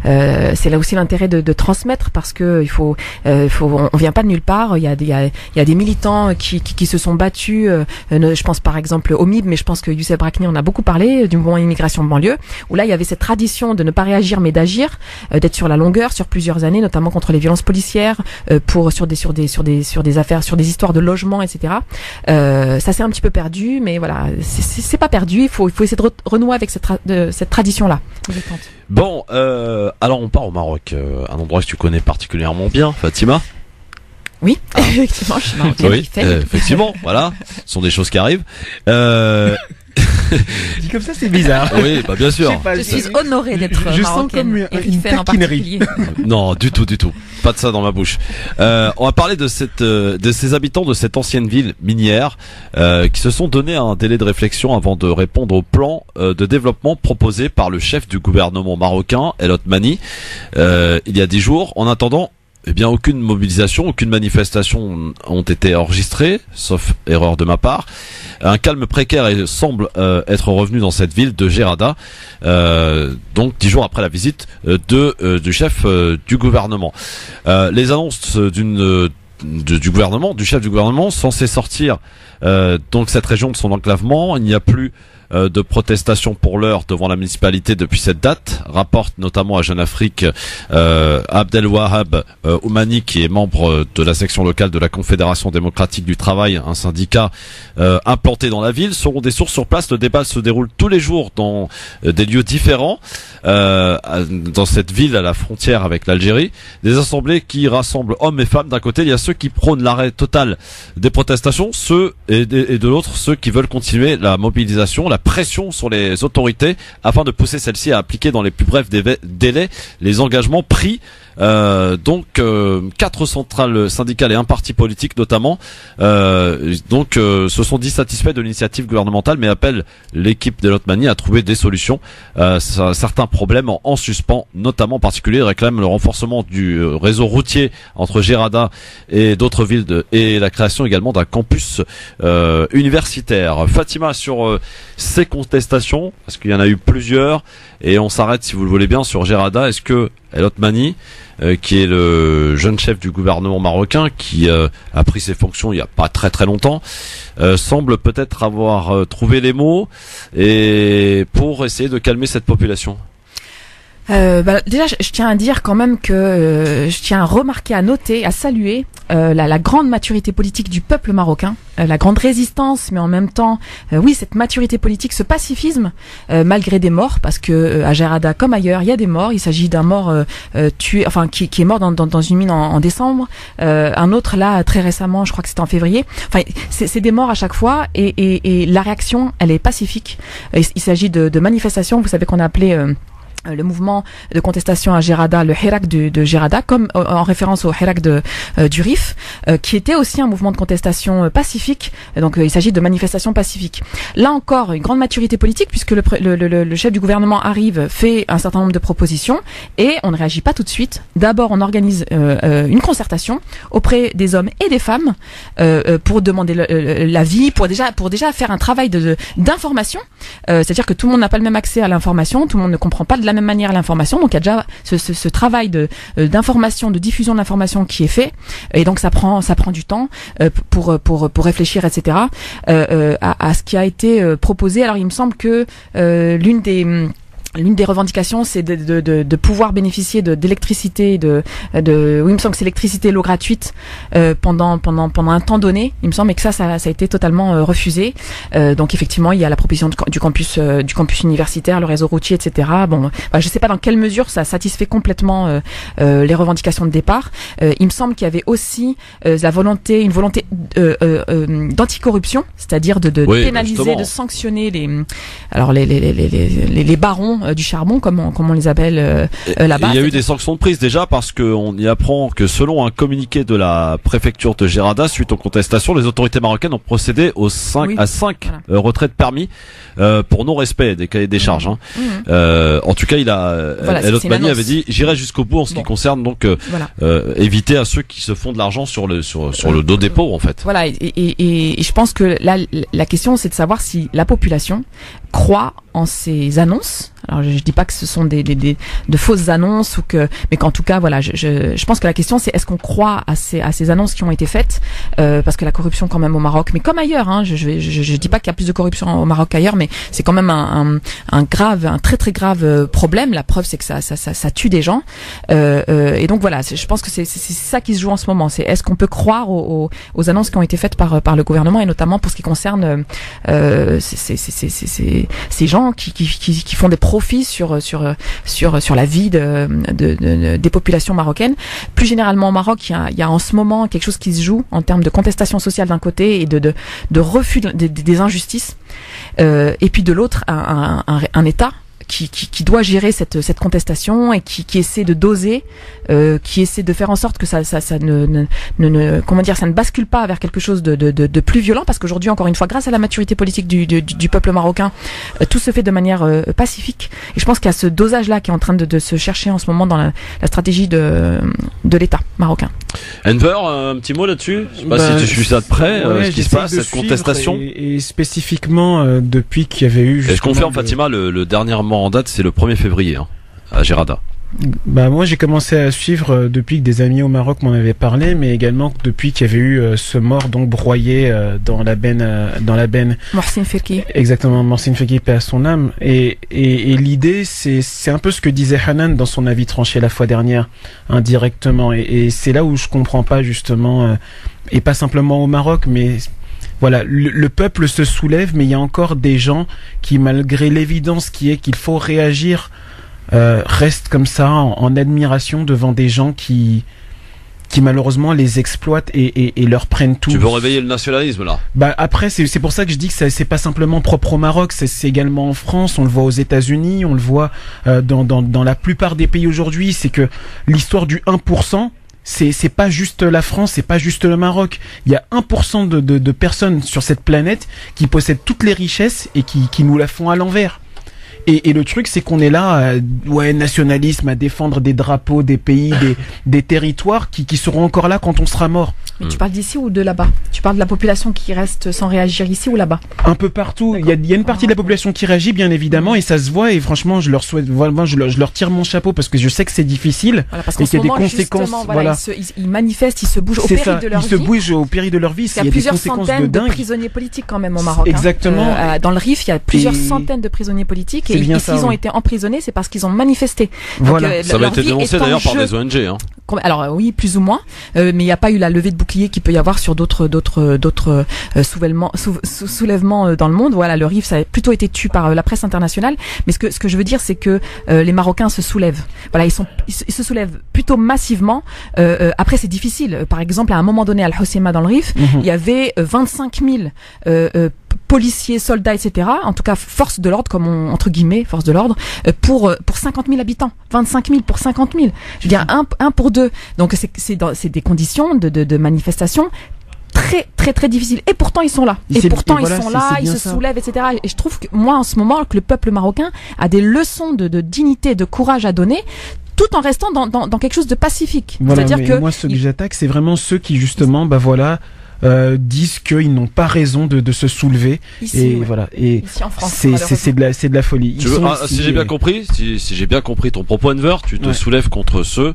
C'est là aussi l'intérêt de transmettre, parce que on vient pas de nulle part. Il y a des militants qui se sont battus. Je pense par exemple au MIB, mais je pense que Youssef Brakni en a beaucoup parlé, du mouvement Immigration de banlieue, où là il y avait cette tradition de ne pas réagir mais d'agir, d'être sur la longueur, sur plusieurs années, notamment contre les violences policières, sur des affaires, sur des histoires de logement, etc. Ça s'est un petit peu perdu, mais voilà, c'est pas perdu. Il faut essayer de renouer avec cette tradition-là. Bon, alors on part au Maroc, un endroit que tu connais particulièrement bien, Fatima. Oui, effectivement, je suis marocaine. Oui, effectivement, voilà, ce sont des choses qui arrivent. Dit comme ça, c'est bizarre. Oui, bah bien sûr. Je suis honorée d'être marocaine. Je sens comme une taquinerie. Non, du tout. Pas de ça dans ma bouche. On va parler de ces habitants de cette ancienne ville minière qui se sont donné un délai de réflexion avant de répondre au plan de développement proposé par le chef du gouvernement marocain, El Othmani, il y a 10 jours. En attendant, aucune mobilisation, aucune manifestation ont été enregistrées, sauf erreur de ma part. Un calme précaire semble être revenu dans cette ville de Gerada, donc 10 jours après la visite du chef du gouvernement. Les annonces du gouvernement, du chef du gouvernement, censé sortir donc cette région de son enclavement. Il n'y a plus de protestations pour l'heure devant la municipalité depuis cette date, rapporte notamment à Jeune Afrique Abdelwahab Oumani, qui est membre de la section locale de la Confédération démocratique du travail, un syndicat implanté dans la ville. Selon des sources sur place, le débat se déroule tous les jours dans des lieux différents dans cette ville à la frontière avec l'Algérie. Des assemblées qui rassemblent hommes et femmes. D'un côté, il y a ceux qui prônent l'arrêt total des protestations, et de l'autre, ceux qui veulent continuer la mobilisation, la pression sur les autorités afin de pousser celles-ci à appliquer dans les plus brefs délais les engagements pris. Donc 4 centrales syndicales et un parti politique notamment se sont dit satisfaits de l'initiative gouvernementale, mais appellent l'équipe d'El Othmani à trouver des solutions. Certains problèmes en suspens, notamment en particulier, réclament le renforcement du réseau routier entre Gerada et d'autres villes et la création également d'un campus universitaire. Fatima, sur ces contestations, parce qu'il y en a eu plusieurs, et on s'arrête, si vous le voulez bien, sur Gerada. Est-ce que El Othmani, qui est le jeune chef du gouvernement marocain, qui a pris ses fonctions il n'y a pas très très longtemps, semble peut-être avoir trouvé les mots et pour essayer de calmer cette population? Déjà, je tiens à dire quand même que je tiens à remarquer, à noter, à saluer la grande maturité politique du peuple marocain, la grande résistance, mais en même temps, oui, cette maturité politique, ce pacifisme, malgré des morts, parce que à Gerada comme ailleurs, il y a des morts. Il s'agit d'un mort tué, enfin qui est mort dans une mine en décembre, un autre là très récemment, je crois que c'était en février. Enfin, c'est des morts à chaque fois, et la réaction, elle est pacifique. Il s'agit de manifestations. Vous savez qu'on a appelé le mouvement de contestation à Gerada, le Hirak de Gerada, comme en référence au Hirak du Rif, qui était aussi un mouvement de contestation pacifique. Donc il s'agit de manifestations pacifiques. Là encore, une grande maturité politique, puisque le chef du gouvernement arrive, fait un certain nombre de propositions, et on ne réagit pas tout de suite. D'abord, on organise une concertation auprès des hommes et des femmes pour demander l'avis, pour déjà faire un travail d'information. C'est-à-dire que tout le monde n'a pas le même accès à l'information, tout le monde ne comprend pas de la même manière l'information, donc il y a déjà ce travail d'information, de diffusion de l'information qui est fait, et donc ça prend du temps pour réfléchir, etc. À ce qui a été proposé. Alors il me semble que l'une des revendications, c'est de pouvoir bénéficier d'électricité, oui, il me semble que c'est l'électricité, l'eau gratuite pendant un temps donné. Il me semble que ça a été totalement refusé. Donc effectivement, il y a la proposition du campus universitaire, le réseau routier, etc. Bon, je sais pas dans quelle mesure ça satisfait complètement les revendications de départ. Il me semble qu'il y avait aussi une volonté d'anticorruption, c'est-à-dire de pénaliser, justement, de sanctionner les barons du charbon, comme on les appelle là-bas. Il y a eu des sanctions de prise déjà, parce qu'on y apprend que selon un communiqué de la préfecture de Gerada, suite aux contestations, les autorités marocaines ont procédé à 5 retraits de permis pour non-respect des cahiers des charges. En tout cas, El Othmani avait dit: j'irai jusqu'au bout en ce qui concerne donc éviter à ceux qui se font de l'argent sur le dos des pauvres, en fait. Voilà, et je pense que là, la question, c'est de savoir si la population croit en ces annonces. Alors je dis pas que ce sont de fausses annonces, mais qu'en tout cas, voilà, je pense que la question, c'est est-ce qu'on croit à ces annonces qui ont été faites, parce que la corruption quand même au Maroc, mais comme ailleurs, hein, je dis pas qu'il y a plus de corruption au Maroc qu'ailleurs, mais c'est quand même un très très grave problème. La preuve, c'est que ça tue des gens, et donc voilà, je pense que c'est ça qui se joue en ce moment. C'est est-ce qu'on peut croire aux annonces qui ont été faites par le gouvernement, et notamment pour ce qui concerne ces gens qui font des profits sur la vie des populations marocaines. Plus généralement au Maroc, il y a en ce moment quelque chose qui se joue en termes de contestation sociale d'un côté et de refus des injustices, et puis de l'autre un État qui doit gérer cette contestation, et qui essaie de doser, qui essaie de faire en sorte que ça ne bascule pas vers quelque chose de plus violent, parce qu'aujourd'hui, encore une fois, grâce à la maturité politique du peuple marocain, tout se fait de manière pacifique. Et je pense qu'il y a ce dosage-là qui est en train de se chercher en ce moment dans la stratégie de l'État marocain. Enver, un petit mot là-dessus? Je sais pas si tu suis ça de près, ce qui se passe, cette contestation. Et spécifiquement, depuis qu'il y avait eu... Et ce qu'on fait en Fatima, le dernièrement en date, c'est le 1er février, à Gerada. Bah moi j'ai commencé à suivre depuis que des amis au Maroc m'en avaient parlé, mais également depuis qu'il y avait eu ce mort donc broyé dans la benne. Mohsin Feki. Exactement, Mohsin Feki, paix à son âme. Et l'idée c'est un peu ce que disait Hanan dans son avis tranché la fois dernière, indirectement. Et c'est là où je comprends pas justement, et pas simplement au Maroc, mais voilà, le peuple se soulève, mais il y a encore des gens qui, malgré l'évidence qui est qu'il faut réagir, restent comme ça en admiration devant des gens qui malheureusement les exploitent et leur prennent tout. Tu veux réveiller le nationalisme là? Bah après c'est pour ça que je dis que c'est pas simplement propre au Maroc, c'est également en France, on le voit aux États-Unis, on le voit dans la plupart des pays aujourd'hui. C'est que l'histoire du 1%, c'est pas juste la France, c'est pas juste le Maroc. Il y a 1% de personnes sur cette planète qui possèdent toutes les richesses et qui nous la font à l'envers. Et le truc, c'est qu'on est là, nationalisme, à défendre des drapeaux, des pays, des territoires qui seront encore là quand on sera mort. Mais tu parles d'ici ou de là-bas? Tu parles de la population qui reste sans réagir ici ou là-bas? Un peu partout. Il y a une partie de la population qui réagit, bien évidemment, et ça se voit. Et franchement, je leur souhaite, vraiment, je leur tire mon chapeau parce que je sais que c'est difficile, parce et qu'il y a des conséquences. Voilà. Ils manifestent, ils se bougent au péril de leur vie. Ils se bougent au péril de leur vie. Il y a plusieurs centaines de prisonniers politiques quand même au Maroc. Exactement. Dans le Rif, il y a plusieurs centaines de prisonniers politiques, et s'ils ont été emprisonnés, c'est parce qu'ils ont manifesté. Voilà. Ça va être dénoncé d'ailleurs par des ONG. Hein. Alors oui, plus ou moins, mais il n'y a pas eu la levée de bouclier qu'il peut y avoir sur d'autres soulèvements dans le monde. Voilà, le Rif, ça a plutôt été tué par la presse internationale. Mais ce que je veux dire, c'est que les Marocains se soulèvent. Voilà, ils se soulèvent plutôt massivement. Après, c'est difficile. Par exemple, à un moment donné, à Al-Hoceima dans le Rif, il y avait 25 000 policiers, soldats, etc. En tout cas, force de l'ordre, entre guillemets, force de l'ordre, pour 50 000 habitants. 25 000 pour 50 000. Je veux dire, un pour deux. Donc, c'est des conditions de manifestation très, très, très difficiles. Et pourtant, ils sont là. Ils se soulèvent, etc. Et je trouve que, moi, en ce moment, que le peuple marocain a des leçons de dignité, de courage à donner, tout en restant dans quelque chose de pacifique. Voilà, c'est-à-dire que moi, ceux que j'attaque, c'est vraiment ceux qui, justement, disent qu'ils n'ont pas raison de se soulever. Ici, voilà. Et ici en France, c'est de la folie. Si j'ai bien compris, si j'ai bien compris ton propos, Enver, tu te soulèves contre ceux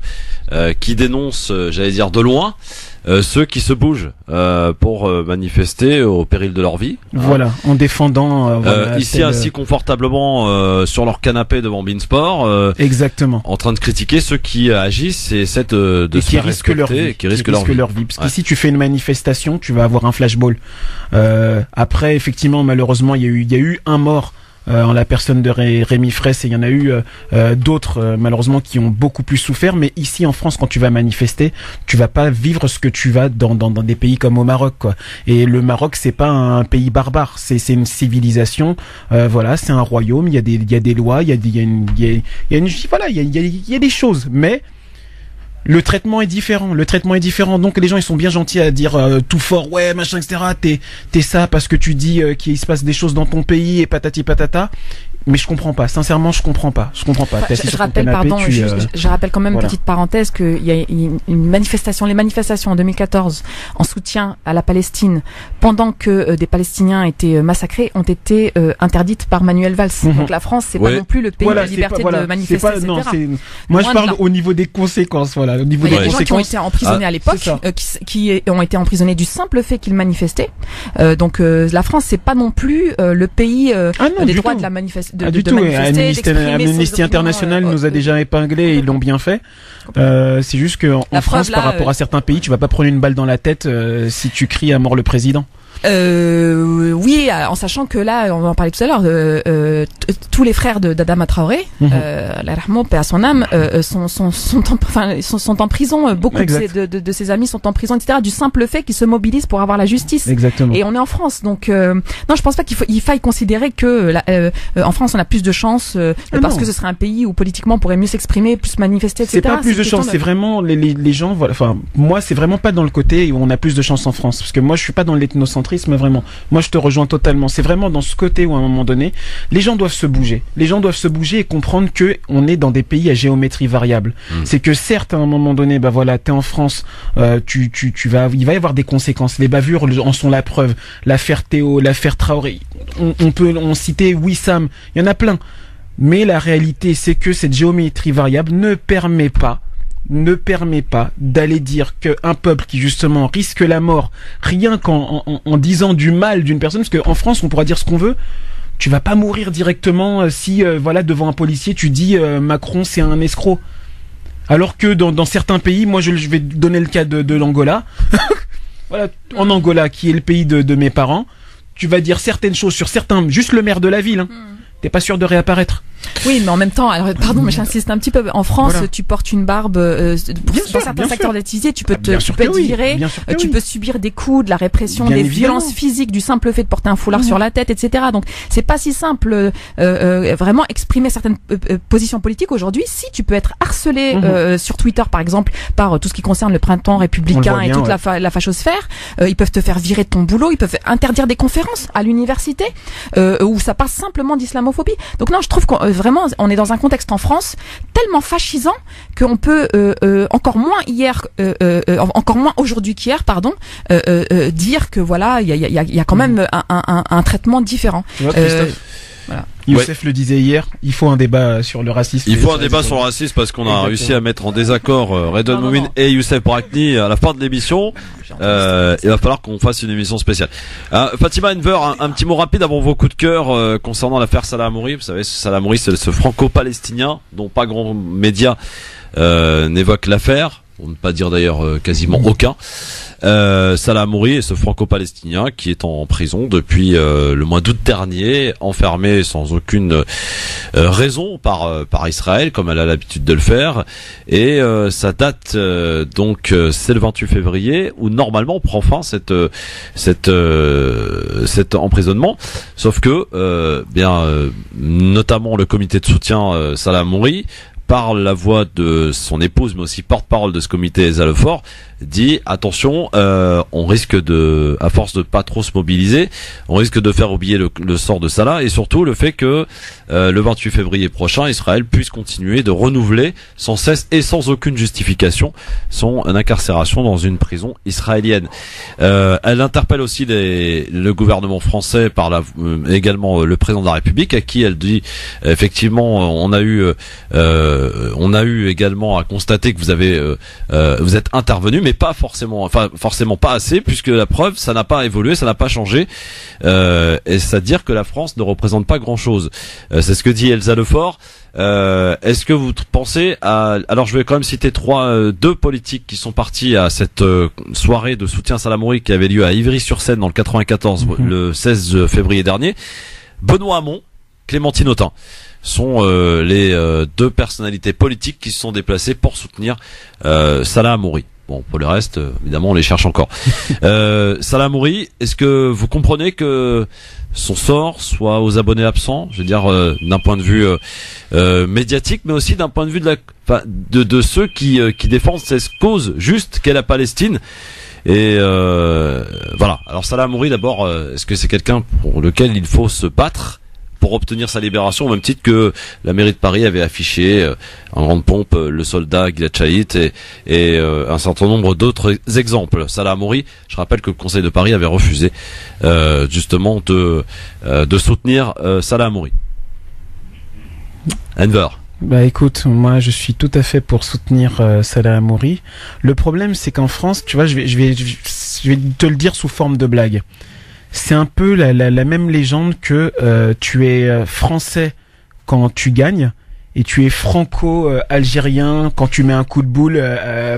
qui dénoncent, j'allais dire de loin, ceux qui se bougent pour manifester au péril de leur vie. Voilà, en défendant ici assis confortablement sur leur canapé devant Beansport. Exactement. En train de critiquer ceux qui agissent et essaient de se faire respecter et qui risquent leur vie. Parce qu'ici, tu fais une manifestation, tu vas avoir un flashball. Après, effectivement, malheureusement, il y a eu un mort en la personne de Rémi Fraisse, et il y en a eu d'autres malheureusement qui ont beaucoup plus souffert. Mais ici en France, quand tu vas manifester, tu vas pas vivre ce que tu vas dans des pays comme au Maroc, quoi. Et le Maroc, c'est pas un pays barbare, c'est une civilisation. Voilà, c'est un royaume. Il y a des lois, il y a des choses, mais le traitement est différent. Donc les gens, ils sont bien gentils à dire tout fort, ouais, machin, etc. T'es ça parce que tu dis qu'il se passe des choses dans ton pays et patati patata. Mais je comprends pas. Sincèrement, je comprends pas. Je rappelle quand même, petite parenthèse, qu'il y a une manifestation, les manifestations en 2014 en soutien à la Palestine, pendant que des Palestiniens étaient massacrés, ont été interdites par Manuel Valls. Donc la France, c'est pas non plus le pays de la liberté de manifester, etc. Moi, je parle au niveau des conséquences, voilà. Au niveau des conséquences. Gens qui ont été emprisonnés à l'époque, qui ont été emprisonnés du simple fait qu'ils manifestaient. Donc la France, c'est pas non plus le pays des droits de la manifestation. Amnesty International nous a déjà épinglé et ils l'ont bien fait. C'est juste que en France, par rapport à certains pays, tu vas pas prendre une balle dans la tête si tu cries à mort le président. Oui, en sachant que là, on va en parler tout à l'heure, tous les frères d'Adama Traoré, paix à son âme, sont en prison. Beaucoup de ses amis sont en prison, etc. Du simple fait qu'ils se mobilisent pour avoir la justice. Exactement. Et on est en France, donc non, je pense pas qu'il faille considérer que en France on a plus de chances parce que ce serait un pays où politiquement on pourrait mieux s'exprimer, plus manifester, etc. C'est pas plus de chance, c'est vraiment les gens. Voilà, enfin, moi, c'est vraiment pas dans le côté où on a plus de chance en France, parce que moi, je suis pas dans l'ethnocentrisme. Vraiment, moi je te rejoins totalement. C'est vraiment dans ce côté où à un moment donné, les gens doivent se bouger. Les gens doivent se bouger et comprendre que on est dans des pays à géométrie variable. C'est que certes à un moment donné, bah voilà, t'es en France, il va y avoir des conséquences. Les bavures en sont la preuve. L'affaire Théo, l'affaire Traoré. On peut citer Wissam. Il y en a plein. Mais la réalité, c'est que cette géométrie variable ne permet pas d'aller dire qu'un peuple qui justement risque la mort rien en disant du mal d'une personne, parce qu'en France on pourra dire ce qu'on veut, tu vas pas mourir directement si voilà devant un policier tu dis Macron c'est un escroc, alors que dans certains pays, moi je vais donner le cas de l'Angola voilà, en Angola qui est le pays de mes parents, tu vas dire certaines choses sur certains, juste le maire de la ville, hein, t'es pas sûr de réapparaître. Oui, mais en même temps, alors pardon, mais j'insiste un petit peu. En France, Voilà. Tu portes une barbe dans certains secteurs d'activité, tu peux être viré, tu peux subir des coups, de la répression, Bien des évidemment. violences physiques du simple fait de porter un foulard sur la tête, etc. Donc c'est pas si simple vraiment exprimer certaines positions politiques aujourd'hui. Si tu peux être harcelé sur Twitter par exemple par tout ce qui concerne le printemps républicain et toute la fachosphère, ils peuvent te faire virer de ton boulot, ils peuvent interdire des conférences à l'université où ça passe simplement d'islamophobie. Donc non, je trouve qu'on vraiment, on est dans un contexte en France tellement fascisant qu'on peut encore moins aujourd'hui qu'hier, pardon, dire que voilà, il y a quand même un traitement différent. Tu vois, Christophe, voilà. Youssef le disait hier, il faut un débat sur le racisme. Il faut un débat sur le racisme parce qu'on a réussi à mettre en désaccord Redouane Moumine et Youssef Brakni à la fin de l'émission. Il va falloir qu'on fasse une émission spéciale. Fatima Enver, un petit mot rapide avant vos coups de cœur concernant l'affaire Salah Hamouri. Vous savez, Salah Hamouri, c'est ce franco-palestinien dont pas grand média n'évoque l'affaire, pour ne pas dire d'ailleurs quasiment aucun. Salah Hamouri est ce franco-palestinien qui est en prison depuis le mois d'août dernier, enfermé sans aucune raison par Israël, comme elle a l'habitude de le faire, et ça date donc c'est le 28 février où normalement on prend fin cet emprisonnement, sauf que notamment le comité de soutien Salah Hamouri, par la voix de son épouse, mais aussi porte-parole de ce comité, Eza Lefort, dit attention, on risque de, à force de pas trop se mobiliser, on risque de faire oublier le sort de Salah, et surtout le fait que le 28 février prochain, Israël puisse continuer de renouveler sans cesse et sans aucune justification son incarcération dans une prison israélienne. Elle interpelle aussi le gouvernement français également le président de la République, à qui elle dit effectivement on a eu également à constater que vous êtes intervenu, mais pas forcément pas assez, puisque la preuve, ça n'a pas évolué, ça n'a pas changé, et c'est-à-dire que la France ne représente pas grand-chose. C'est ce que dit Elsa Lefort. Est-ce que vous pensez alors je vais quand même citer deux politiques qui sont partis à cette soirée de soutien à Salah Hamouri qui avait lieu à Ivry-sur-Seine dans le 94 le 16 février dernier. Benoît Hamon, Clémentine Autain sont les deux personnalités politiques qui se sont déplacées pour soutenir Salah Hamouri. Bon, pour le reste, évidemment, on les cherche encore. Salah Hamouri, est-ce que vous comprenez que son sort soit aux abonnés absents, je veux dire d'un point de vue médiatique, mais aussi d'un point de vue de ceux qui défendent cette cause juste qu'est la Palestine. Et voilà. Alors Salah Hamouri, d'abord, est-ce que c'est quelqu'un pour lequel il faut se battre pour obtenir sa libération, au même titre que la mairie de Paris avait affiché en grande pompe le soldat Gilad Shalit et un certain nombre d'autres exemples. Salah Hamouri, je rappelle que le Conseil de Paris avait refusé justement de soutenir Salah Hamouri. Enver. Bah écoute, moi je suis tout à fait pour soutenir Salah Hamouri. Le problème c'est qu'en France, tu vois, je vais te le dire sous forme de blague. C'est un peu la même légende que tu es français quand tu gagnes et tu es franco-algérien quand tu mets un coup de boule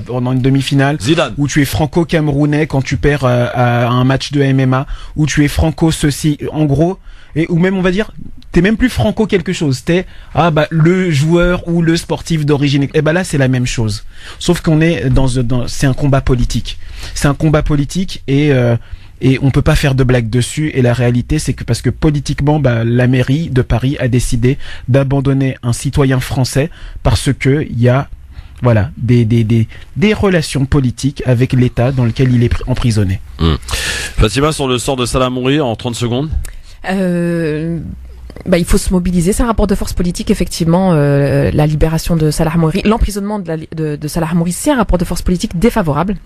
pendant une demi-finale. Zidane. Ou tu es franco-camerounais quand tu perds à un match de MMA. Ou tu es franco-ceci. En gros, ou même on va dire, t'es même plus franco quelque chose. T'es le joueur ou le sportif d'origine. Et là c'est la même chose. Sauf qu'on est c'est un combat politique. C'est un combat politique et on peut pas faire de blagues dessus, et la réalité c'est que parce que politiquement la mairie de Paris a décidé d'abandonner un citoyen français parce que il y a des relations politiques avec l'État dans lequel il est emprisonné. Fatima, sur le sort de Salah Hamouri en 30 secondes. Il faut se mobiliser, c'est un rapport de force politique effectivement, la libération de Salah Hamouri, l'emprisonnement de Salah Hamouri, c'est un rapport de force politique défavorable.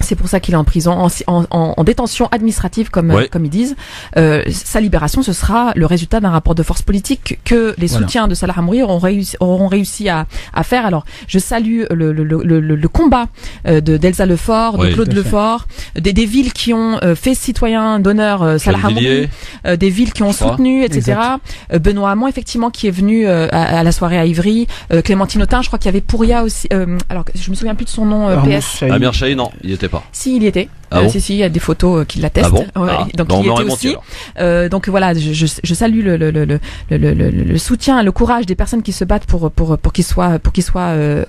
C'est pour ça qu'il est en prison, en détention administrative, comme ils disent. Sa libération, ce sera le résultat d'un rapport de force politique que les soutiens de Salah Hamouri auront réussi à faire. Alors, je salue le combat d'Elsa Lefort, de Claude Lefort, des villes qui ont fait citoyen d'honneur Salah Hamouri, des villes qui ont soutenu, etc. Benoît Hamon, effectivement, qui est venu à la soirée à Ivry. Clémentine Autain, je crois qu'il y avait Pouria aussi. Alors, je me souviens plus de son nom. PS. Amir Chahi, non, il était pas. Si, il y était. Si, il y a des photos qui l'attestent. Donc il y était aussi. Donc voilà, je salue le soutien, le courage des personnes qui se battent pour qu'ils soient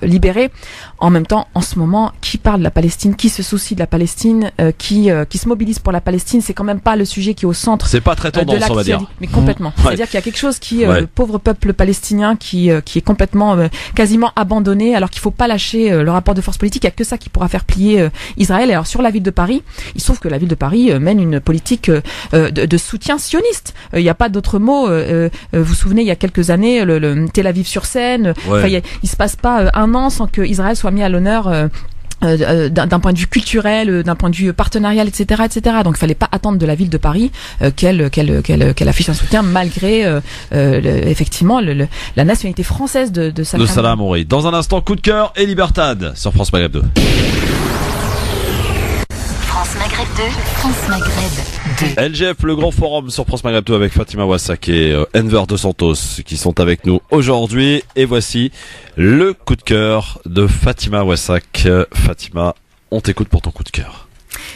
libérés. En même temps, en ce moment, qui parle de la Palestine, qui se soucie de la Palestine, qui se mobilise pour la Palestine, c'est quand même pas le sujet qui est au centre. C'est pas très tendance, on va dire. Mais complètement. C'est-à-dire qu'il y a quelque chose qui, le pauvre peuple palestinien, qui est complètement, quasiment abandonné, alors qu'il faut pas lâcher le rapport de force politique. Il y a que ça qui pourra faire plier Israël. Et alors sur la ville de Paris, il se trouve que la ville de Paris mène une politique de soutien sioniste. Il n'y a pas d'autre mot. Vous vous souvenez, il y a quelques années, le Tel Aviv sur Seine. Il se passe pas un an sans que Israël soit mis à l'honneur. D'un point de vue culturel, d'un point de vue partenarial, etc., etc. Donc, il fallait pas attendre de la ville de Paris qu'elle affiche un soutien malgré effectivement la nationalité française de Salah Hamouri. Dans un instant, coup de cœur et Libertad sur France Maghreb 2. France Maghreb 2, France Maghreb 2. LGF, le grand forum sur France Maghreb 2 avec Fatima Wassak et Enver Dos Santos qui sont avec nous aujourd'hui. Et voici le coup de cœur de Fatima Wassak. Fatima, on t'écoute pour ton coup de cœur.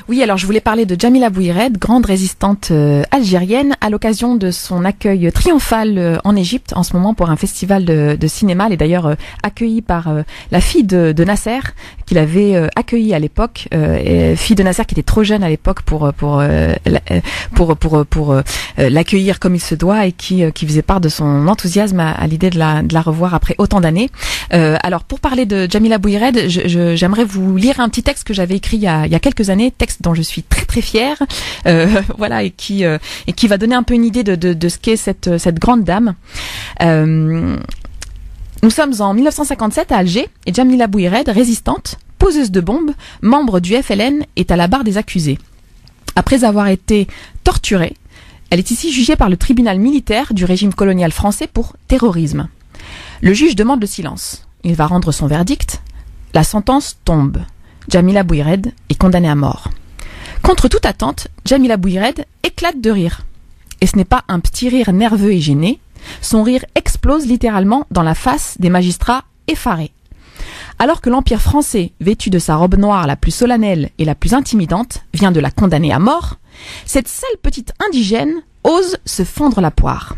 Oui, alors je voulais parler de Jamila Bouhired, grande résistante algérienne, à l'occasion de son accueil triomphal en Égypte en ce moment pour un festival de cinéma. Elle est d'ailleurs accueillie par la fille de Nasser, qu'il avait accueillie à l'époque, fille de Nasser qui était trop jeune à l'époque pour l'accueillir comme il se doit et qui faisait part de son enthousiasme à l'idée de la revoir après autant d'années. Alors pour parler de Jamila Bouhired, j'aimerais vous lire un petit texte que j'avais écrit il y a quelques années, texte dont je suis très très fière, voilà, et qui va donner un peu une idée de ce qu'est cette grande dame. Nous sommes en 1957 à Alger et Jamila Bouhired, résistante, poseuse de bombes, membre du FLN, est à la barre des accusés. Après avoir été torturée, elle est ici jugée par le tribunal militaire du régime colonial français pour terrorisme. Le juge demande le silence. Il va rendre son verdict. La sentence tombe. Jamila Bouhired est condamnée à mort. Contre toute attente, Jamila Bouhired éclate de rire. Et ce n'est pas un petit rire nerveux et gêné. Son rire explose littéralement dans la face des magistrats effarés. Alors que l'Empire français, vêtu de sa robe noire la plus solennelle et la plus intimidante, vient de la condamner à mort, cette sale petite indigène ose se fendre la poire.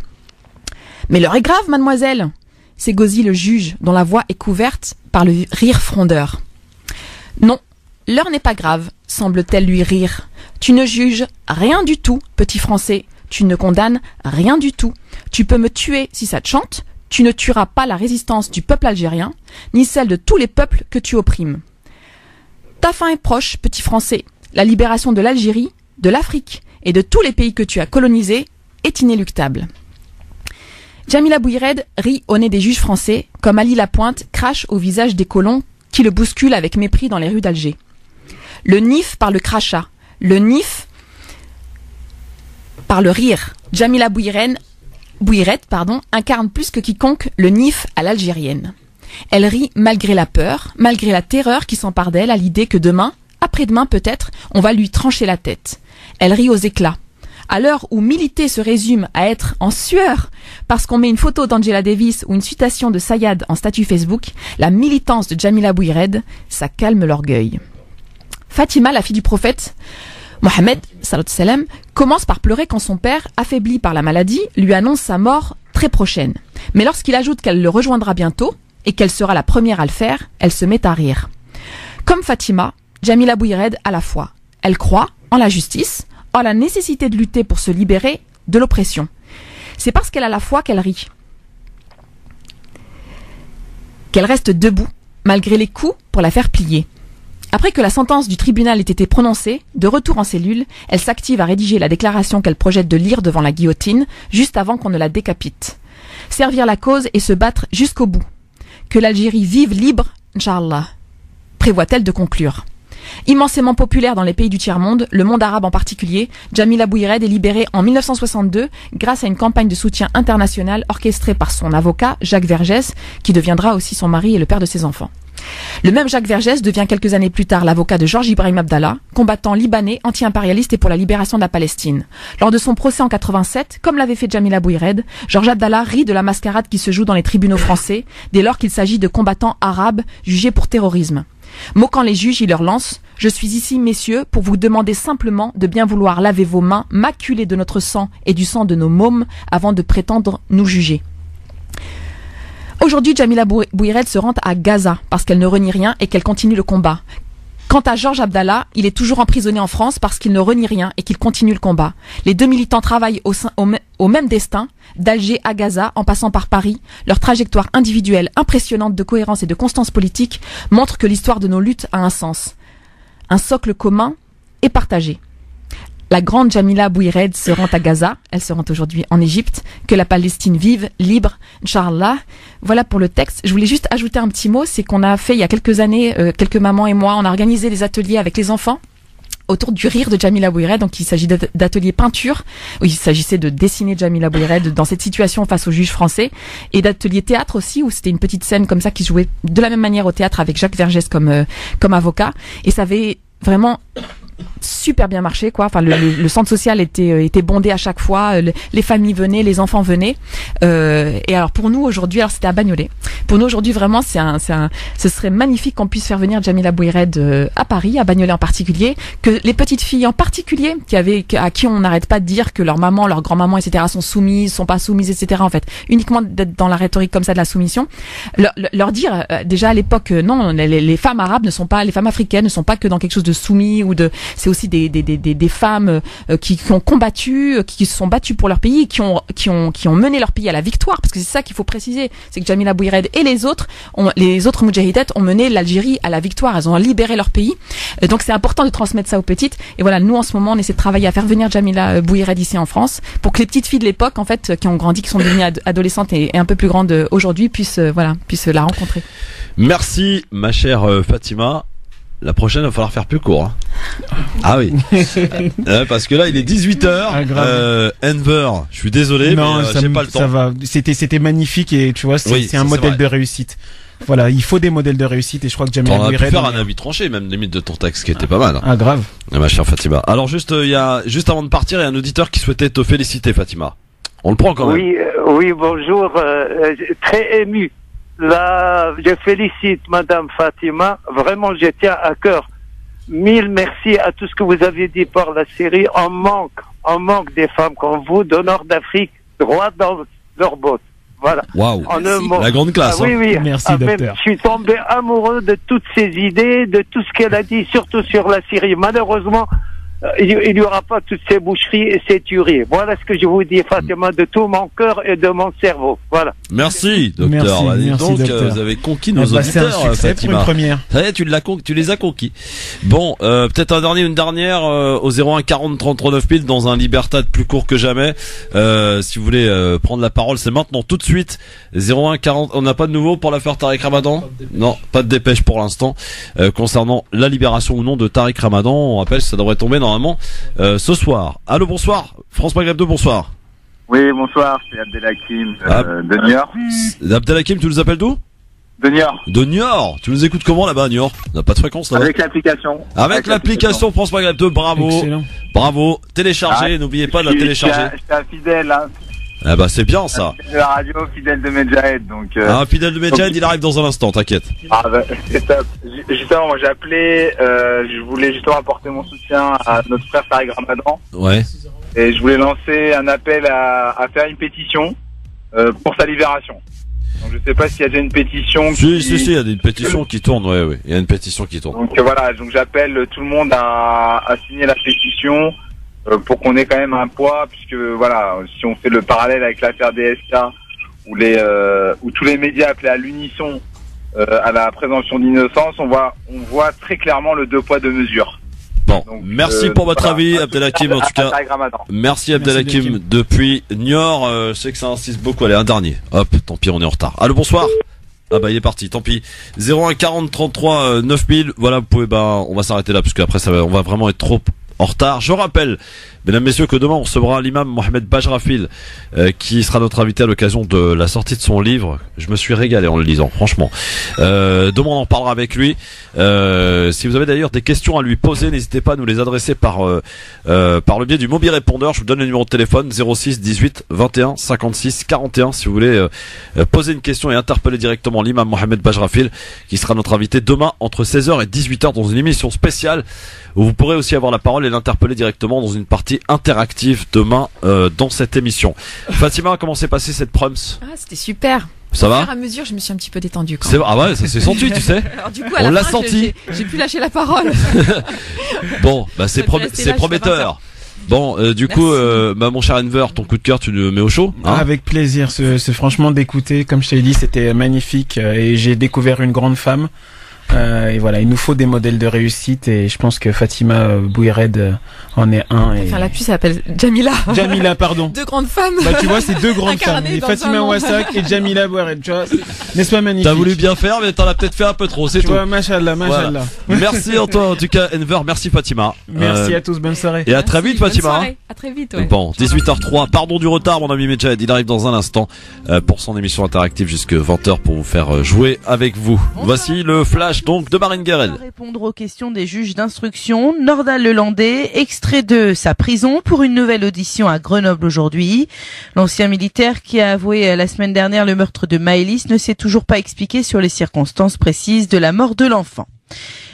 « Mais l'heure est grave, mademoiselle !» s'égosille le juge, dont la voix est couverte par le rire frondeur. « Non, l'heure n'est pas grave, semble-t-elle lui rire. Tu ne juges rien du tout, petit Français. Tu ne condamnes rien du tout. Tu peux me tuer si ça te chante. Tu ne tueras pas la résistance du peuple algérien, ni celle de tous les peuples que tu opprimes. Ta fin est proche, petit Français. La libération de l'Algérie, de l'Afrique et de tous les pays que tu as colonisés est inéluctable. » Jamila Bouhired rit au nez des juges français, comme Ali Lapointe crache au visage des colons qui le bousculent avec mépris dans les rues d'Alger. Le NIF par le crachat, le NIF par le rire. Jamila Bouhired, incarne plus que quiconque le NIF à l'algérienne. Elle rit malgré la peur, malgré la terreur qui s'empare d'elle à l'idée que demain, après-demain peut-être, on va lui trancher la tête. Elle rit aux éclats. À l'heure où militer se résume à être en sueur parce qu'on met une photo d'Angela Davis ou une citation de Sayad en statut Facebook, la militance de Jamila Bouhired, ça calme l'orgueil. Fatima, la fille du prophète Mohammed, salam salam, commence par pleurer quand son père, affaibli par la maladie, lui annonce sa mort très prochaine. Mais lorsqu'il ajoute qu'elle le rejoindra bientôt et qu'elle sera la première à le faire, elle se met à rire. Comme Fatima, Jamila Bouhired a la foi. Elle croit en la justice, en la nécessité de lutter pour se libérer de l'oppression. C'est parce qu'elle a la foi qu'elle rit. Qu'elle reste debout, malgré les coups, pour la faire plier. Après que la sentence du tribunal ait été prononcée, de retour en cellule, elle s'active à rédiger la déclaration qu'elle projette de lire devant la guillotine, juste avant qu'on ne la décapite. Servir la cause et se battre jusqu'au bout. Que l'Algérie vive libre, Inch'Allah, prévoit-elle de conclure. Immensément populaire dans les pays du tiers-monde, le monde arabe en particulier, Jamila Bouhired est libérée en 1962 grâce à une campagne de soutien international orchestrée par son avocat, Jacques Vergès, qui deviendra aussi son mari et le père de ses enfants. Le même Jacques Vergès devient quelques années plus tard l'avocat de Georges Ibrahim Abdallah, combattant libanais, anti-impérialiste et pour la libération de la Palestine. Lors de son procès en 87, comme l'avait fait Jamila Bouhired, Georges Abdallah rit de la mascarade qui se joue dans les tribunaux français, dès lors qu'il s'agit de combattants arabes jugés pour terrorisme. Moquant les juges, il leur lance « Je suis ici, messieurs, pour vous demander simplement de bien vouloir laver vos mains maculées de notre sang et du sang de nos mômes avant de prétendre nous juger. » Aujourd'hui, Jamila Bouhired se rend à Gaza parce qu'elle ne renie rien et qu'elle continue le combat. Quant à Georges Abdallah, il est toujours emprisonné en France parce qu'il ne renie rien et qu'il continue le combat. Les deux militants travaillent au même destin, d'Alger à Gaza, en passant par Paris. Leur trajectoire individuelle impressionnante de cohérence et de constance politique montre que l'histoire de nos luttes a un sens. Un socle commun et partagé. La grande Jamila Bouhired se rend à Gaza, elle se rend aujourd'hui en Égypte, que la Palestine vive, libre, Inch'Allah. Voilà pour le texte. Je voulais juste ajouter un petit mot, c'est qu'on a fait il y a quelques années, quelques mamans et moi, on a organisé des ateliers avec les enfants autour du rire de Jamila Bouhired. Donc il s'agit d'ateliers peinture, où il s'agissait de dessiner Jamila Bouhired dans cette situation face aux juges français, et d'ateliers théâtre aussi, où c'était une petite scène comme ça qui jouait de la même manière au théâtre avec Jacques Vergès comme avocat, et ça avait vraiment super bien marché, quoi. Enfin, le centre social était bondé à chaque fois. Les familles venaient, les enfants venaient. Et alors pour nous aujourd'hui, alors c'était à Bagnolet. Pour nous aujourd'hui, vraiment, ce serait magnifique qu'on puisse faire venir Jamila Bouhired à Paris, à Bagnolet en particulier, que les petites filles en particulier, à qui on n'arrête pas de dire que leur maman, leur grand-maman, etc. sont soumises, sont pas soumises, etc. En fait, uniquement d'être dans la rhétorique comme ça de la soumission, leur dire déjà à l'époque, non, les femmes arabes ne sont pas, les femmes africaines ne sont pas que dans quelque chose de soumis ou de, c'est aussi des femmes qui ont combattu, qui se sont battues pour leur pays, qui ont mené leur pays à la victoire, parce que c'est ça qu'il faut préciser, c'est que Jamila Bouhired et les autres moudjahidettes ont mené l'Algérie à la victoire, elles ont libéré leur pays. Donc c'est important de transmettre ça aux petites. Et voilà, nous en ce moment on essaie de travailler à faire venir Jamila Bouhired ici en France, pour que les petites filles de l'époque, en fait, qui ont grandi, qui sont devenues adolescentes et un peu plus grandes aujourd'hui, puissent la rencontrer. Merci ma chère Fatima. La prochaine, il va falloir faire plus court. Hein. Ah oui. Parce que là, il est 18h. Enver, je suis désolé, non, mais j'ai pas le temps. Ça va. C'était magnifique et tu vois, c'est un modèle de réussite. Voilà, il faut des modèles de réussite et je crois que Jamila Bouhired. On a pu faire un avis tranché, même limite de ton texte, qui était pas mal. Hein. Ah, grave. Ma chère Fatima. Alors juste avant de partir, il y a un auditeur qui souhaitait te féliciter, Fatima. On le prend quand même. Oui, bonjour. Très ému. Là, je félicite Madame Fatima. Vraiment, je tiens à cœur. Mille merci à tout ce que vous avez dit par la série. On manque des femmes comme vous, de Nord d'Afrique, droit dans leurs bottes. Voilà. Waouh. La grande classe. Ah, oui. Merci, docteur. Je suis tombé amoureux de toutes ces idées, de tout ce qu'elle a dit, surtout sur la Syrie. Malheureusement, il n'y aura pas toutes ces boucheries et ces tueries. Voilà ce que je vous dis, Fatima, de tout mon cœur et de mon cerveau. Voilà. Merci, docteur. Merci, donc, docteur. vous avez conquis nos auditeurs, c'est un succès Fatima. pour une première. Ça y est, tu les as conquis. Bon, peut-être une dernière au 01 40 33 9000 dans un Libertad plus court que jamais. Si vous voulez prendre la parole, c'est maintenant, tout de suite. 01 40. On n'a pas de nouveau pour l'affaire Tariq Ramadan. Non, pas de dépêche pour l'instant concernant la libération ou non de Tariq Ramadan. On rappelle que ça devrait tomber normalement ce soir. Allô, bonsoir. France Maghreb 2, bonsoir. Oui, bonsoir, c'est Abdelhakim de Niort. Abdelhakim, tu nous appelles d'où? De Niort. De Niort. Tu nous écoutes comment là-bas à Niort? On n'a pas de fréquence là-bas. Avec l'application. Avec l'application France Maghreb 2, bravo. Excellent. Bravo. Téléchargez, n'oubliez pas de la télécharger. J'étais un fidèle, hein. Ah bah c'est bien ça. De la radio, fidèle de Medjahed, donc. Fidèle de Medjahed, il arrive dans un instant, t'inquiète. Ah bah c'est top. Justement, moi j'ai appelé, je voulais justement apporter mon soutien à notre frère Tariq Ramadan. Ouais. Et je voulais lancer un appel à faire une pétition pour sa libération. Donc je sais pas s'il y a déjà une pétition. Si, il y a une pétition qui tourne, ouais. Il y a une pétition qui tourne. Donc voilà, donc j'appelle tout le monde à signer la pétition. Pour qu'on ait quand même un poids, puisque voilà, si on fait le parallèle avec l'affaire DSK, où tous les médias appelaient à l'unisson à la présomption d'innocence, on voit très clairement le 2 poids 2 mesures. Bon, donc, merci pour votre avis, Abdelhakim, en tout cas. Merci Abdelhakim depuis Niort. Je sais que ça insiste beaucoup. Allez, un dernier. Hop, tant pis, on est en retard. Allô, bonsoir. Ah bah il est parti, tant pis. 01 40 33 9000. Voilà, vous pouvez, on va s'arrêter là parce qu'après on va vraiment être trop en retard. Je rappelle, mesdames, messieurs, que demain on recevra l'imam Mohamed Bajrafil qui sera notre invité à l'occasion de la sortie de son livre. Je me suis régalé en le lisant, franchement. Demain on en parlera avec lui. Si vous avez d'ailleurs des questions à lui poser, n'hésitez pas à nous les adresser par le biais du mobile répondeur. Je vous donne le numéro de téléphone 06 18 21 56 41 si vous voulez poser une question et interpeller directement l'imam Mohamed Bajrafil qui sera notre invité demain entre 16h et 18h dans une émission spéciale où vous pourrez aussi avoir la parole et l'interpeller directement dans une partie interactive demain dans cette émission. Fatima, comment s'est passée cette proms? C'était super. Ça va? Au fur et à mesure, je me suis un petit peu détendue. Ah ouais, ça s'est senti, tu sais. Alors, du coup, on l'a senti. J'ai pu lâcher la parole. Bon, c'est prometteur. Bon, du coup, mon cher Enver, ton coup de cœur, tu le mets au chaud, hein? Avec plaisir. C'est franchement d'écouter. Comme je t'ai dit, c'était magnifique et j'ai découvert une grande femme. Et voilà, il nous faut des modèles de réussite et je pense que Fatima Bouired en est un. Enfin, la puce s'appelle Jamila. Jamila, pardon. Deux grandes femmes. Bah, tu vois, c'est deux grandes femmes. Et Fatima Wassak et Jamila Bouired, tu vois. N'est-ce pas magnifique? T'as voulu bien faire, mais t'en as peut-être fait un peu trop, c'est tout. Tu vois, machallah. Voilà. Merci en tout cas, Enver. Merci Fatima. Merci à tous, bonne soirée. Et à très vite, Fatima. À très vite, ouais. Bon, 18h03. Pardon du retard, mon ami Medjed. Il arrive dans un instant pour son émission interactive jusque 20h pour vous faire jouer avec vous. Voici le flash donc de Marine Guerel. Répondre aux questions des juges d'instruction. Nordal Lelandais, extrait de sa prison pour une nouvelle audition à Grenoble aujourd'hui. L'ancien militaire qui a avoué la semaine dernière le meurtre de Maëlys ne s'est toujours pas expliqué sur les circonstances précises de la mort de l'enfant.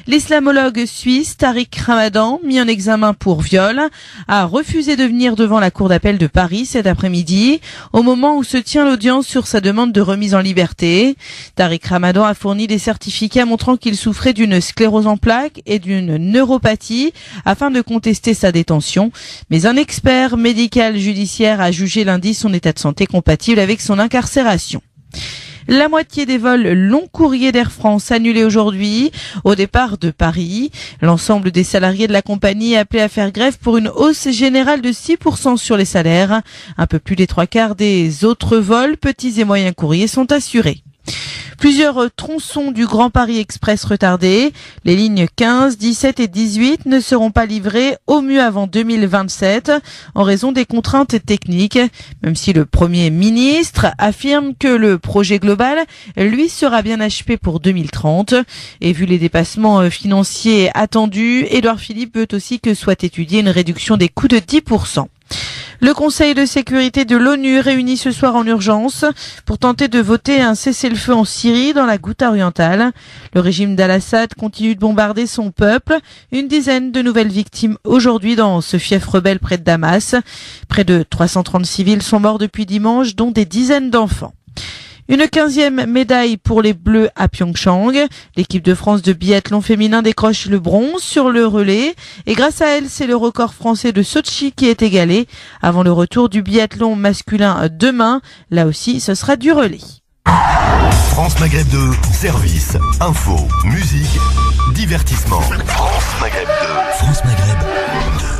L'islamologue suisse Tariq Ramadan, mis en examen pour viol, a refusé de venir devant la cour d'appel de Paris cet après-midi, au moment où se tient l'audience sur sa demande de remise en liberté. Tariq Ramadan a fourni des certificats montrant qu'il souffrait d'une sclérose en plaques et d'une neuropathie afin de contester sa détention. Mais un expert médical judiciaire a jugé lundi son état de santé compatible avec son incarcération. La moitié des vols long courrier d'Air France annulés aujourd'hui au départ de Paris. L'ensemble des salariés de la compagnie est appelé à faire grève pour une hausse générale de 6% sur les salaires. Un peu plus des 3/4 des autres vols, petits et moyens courriers, sont assurés. Plusieurs tronçons du Grand Paris Express retardés. Les lignes 15, 17 et 18 ne seront pas livrées au mieux avant 2027 en raison des contraintes techniques, même si le Premier ministre affirme que le projet global, lui, sera bien achevé pour 2030. Et vu les dépassements financiers attendus, Édouard Philippe veut aussi que soit étudiée une réduction des coûts de 10%. Le Conseil de sécurité de l'ONU réuni ce soir en urgence pour tenter de voter un cessez-le-feu en Syrie dans la Ghouta orientale. Le régime d'Al-Assad continue de bombarder son peuple. Une dizaine de nouvelles victimes aujourd'hui dans ce fief rebelle près de Damas. Près de 330 civils sont morts depuis dimanche, dont des dizaines d'enfants. Une 15e médaille pour les Bleus à Pyeongchang. L'équipe de France de biathlon féminin décroche le bronze sur le relais. Et grâce à elle, c'est le record français de Sochi qui est égalé avant le retour du biathlon masculin demain. Là aussi, ce sera du relais. France Maghreb 2, service, info, musique, divertissement. France Maghreb 2. France Maghreb 2.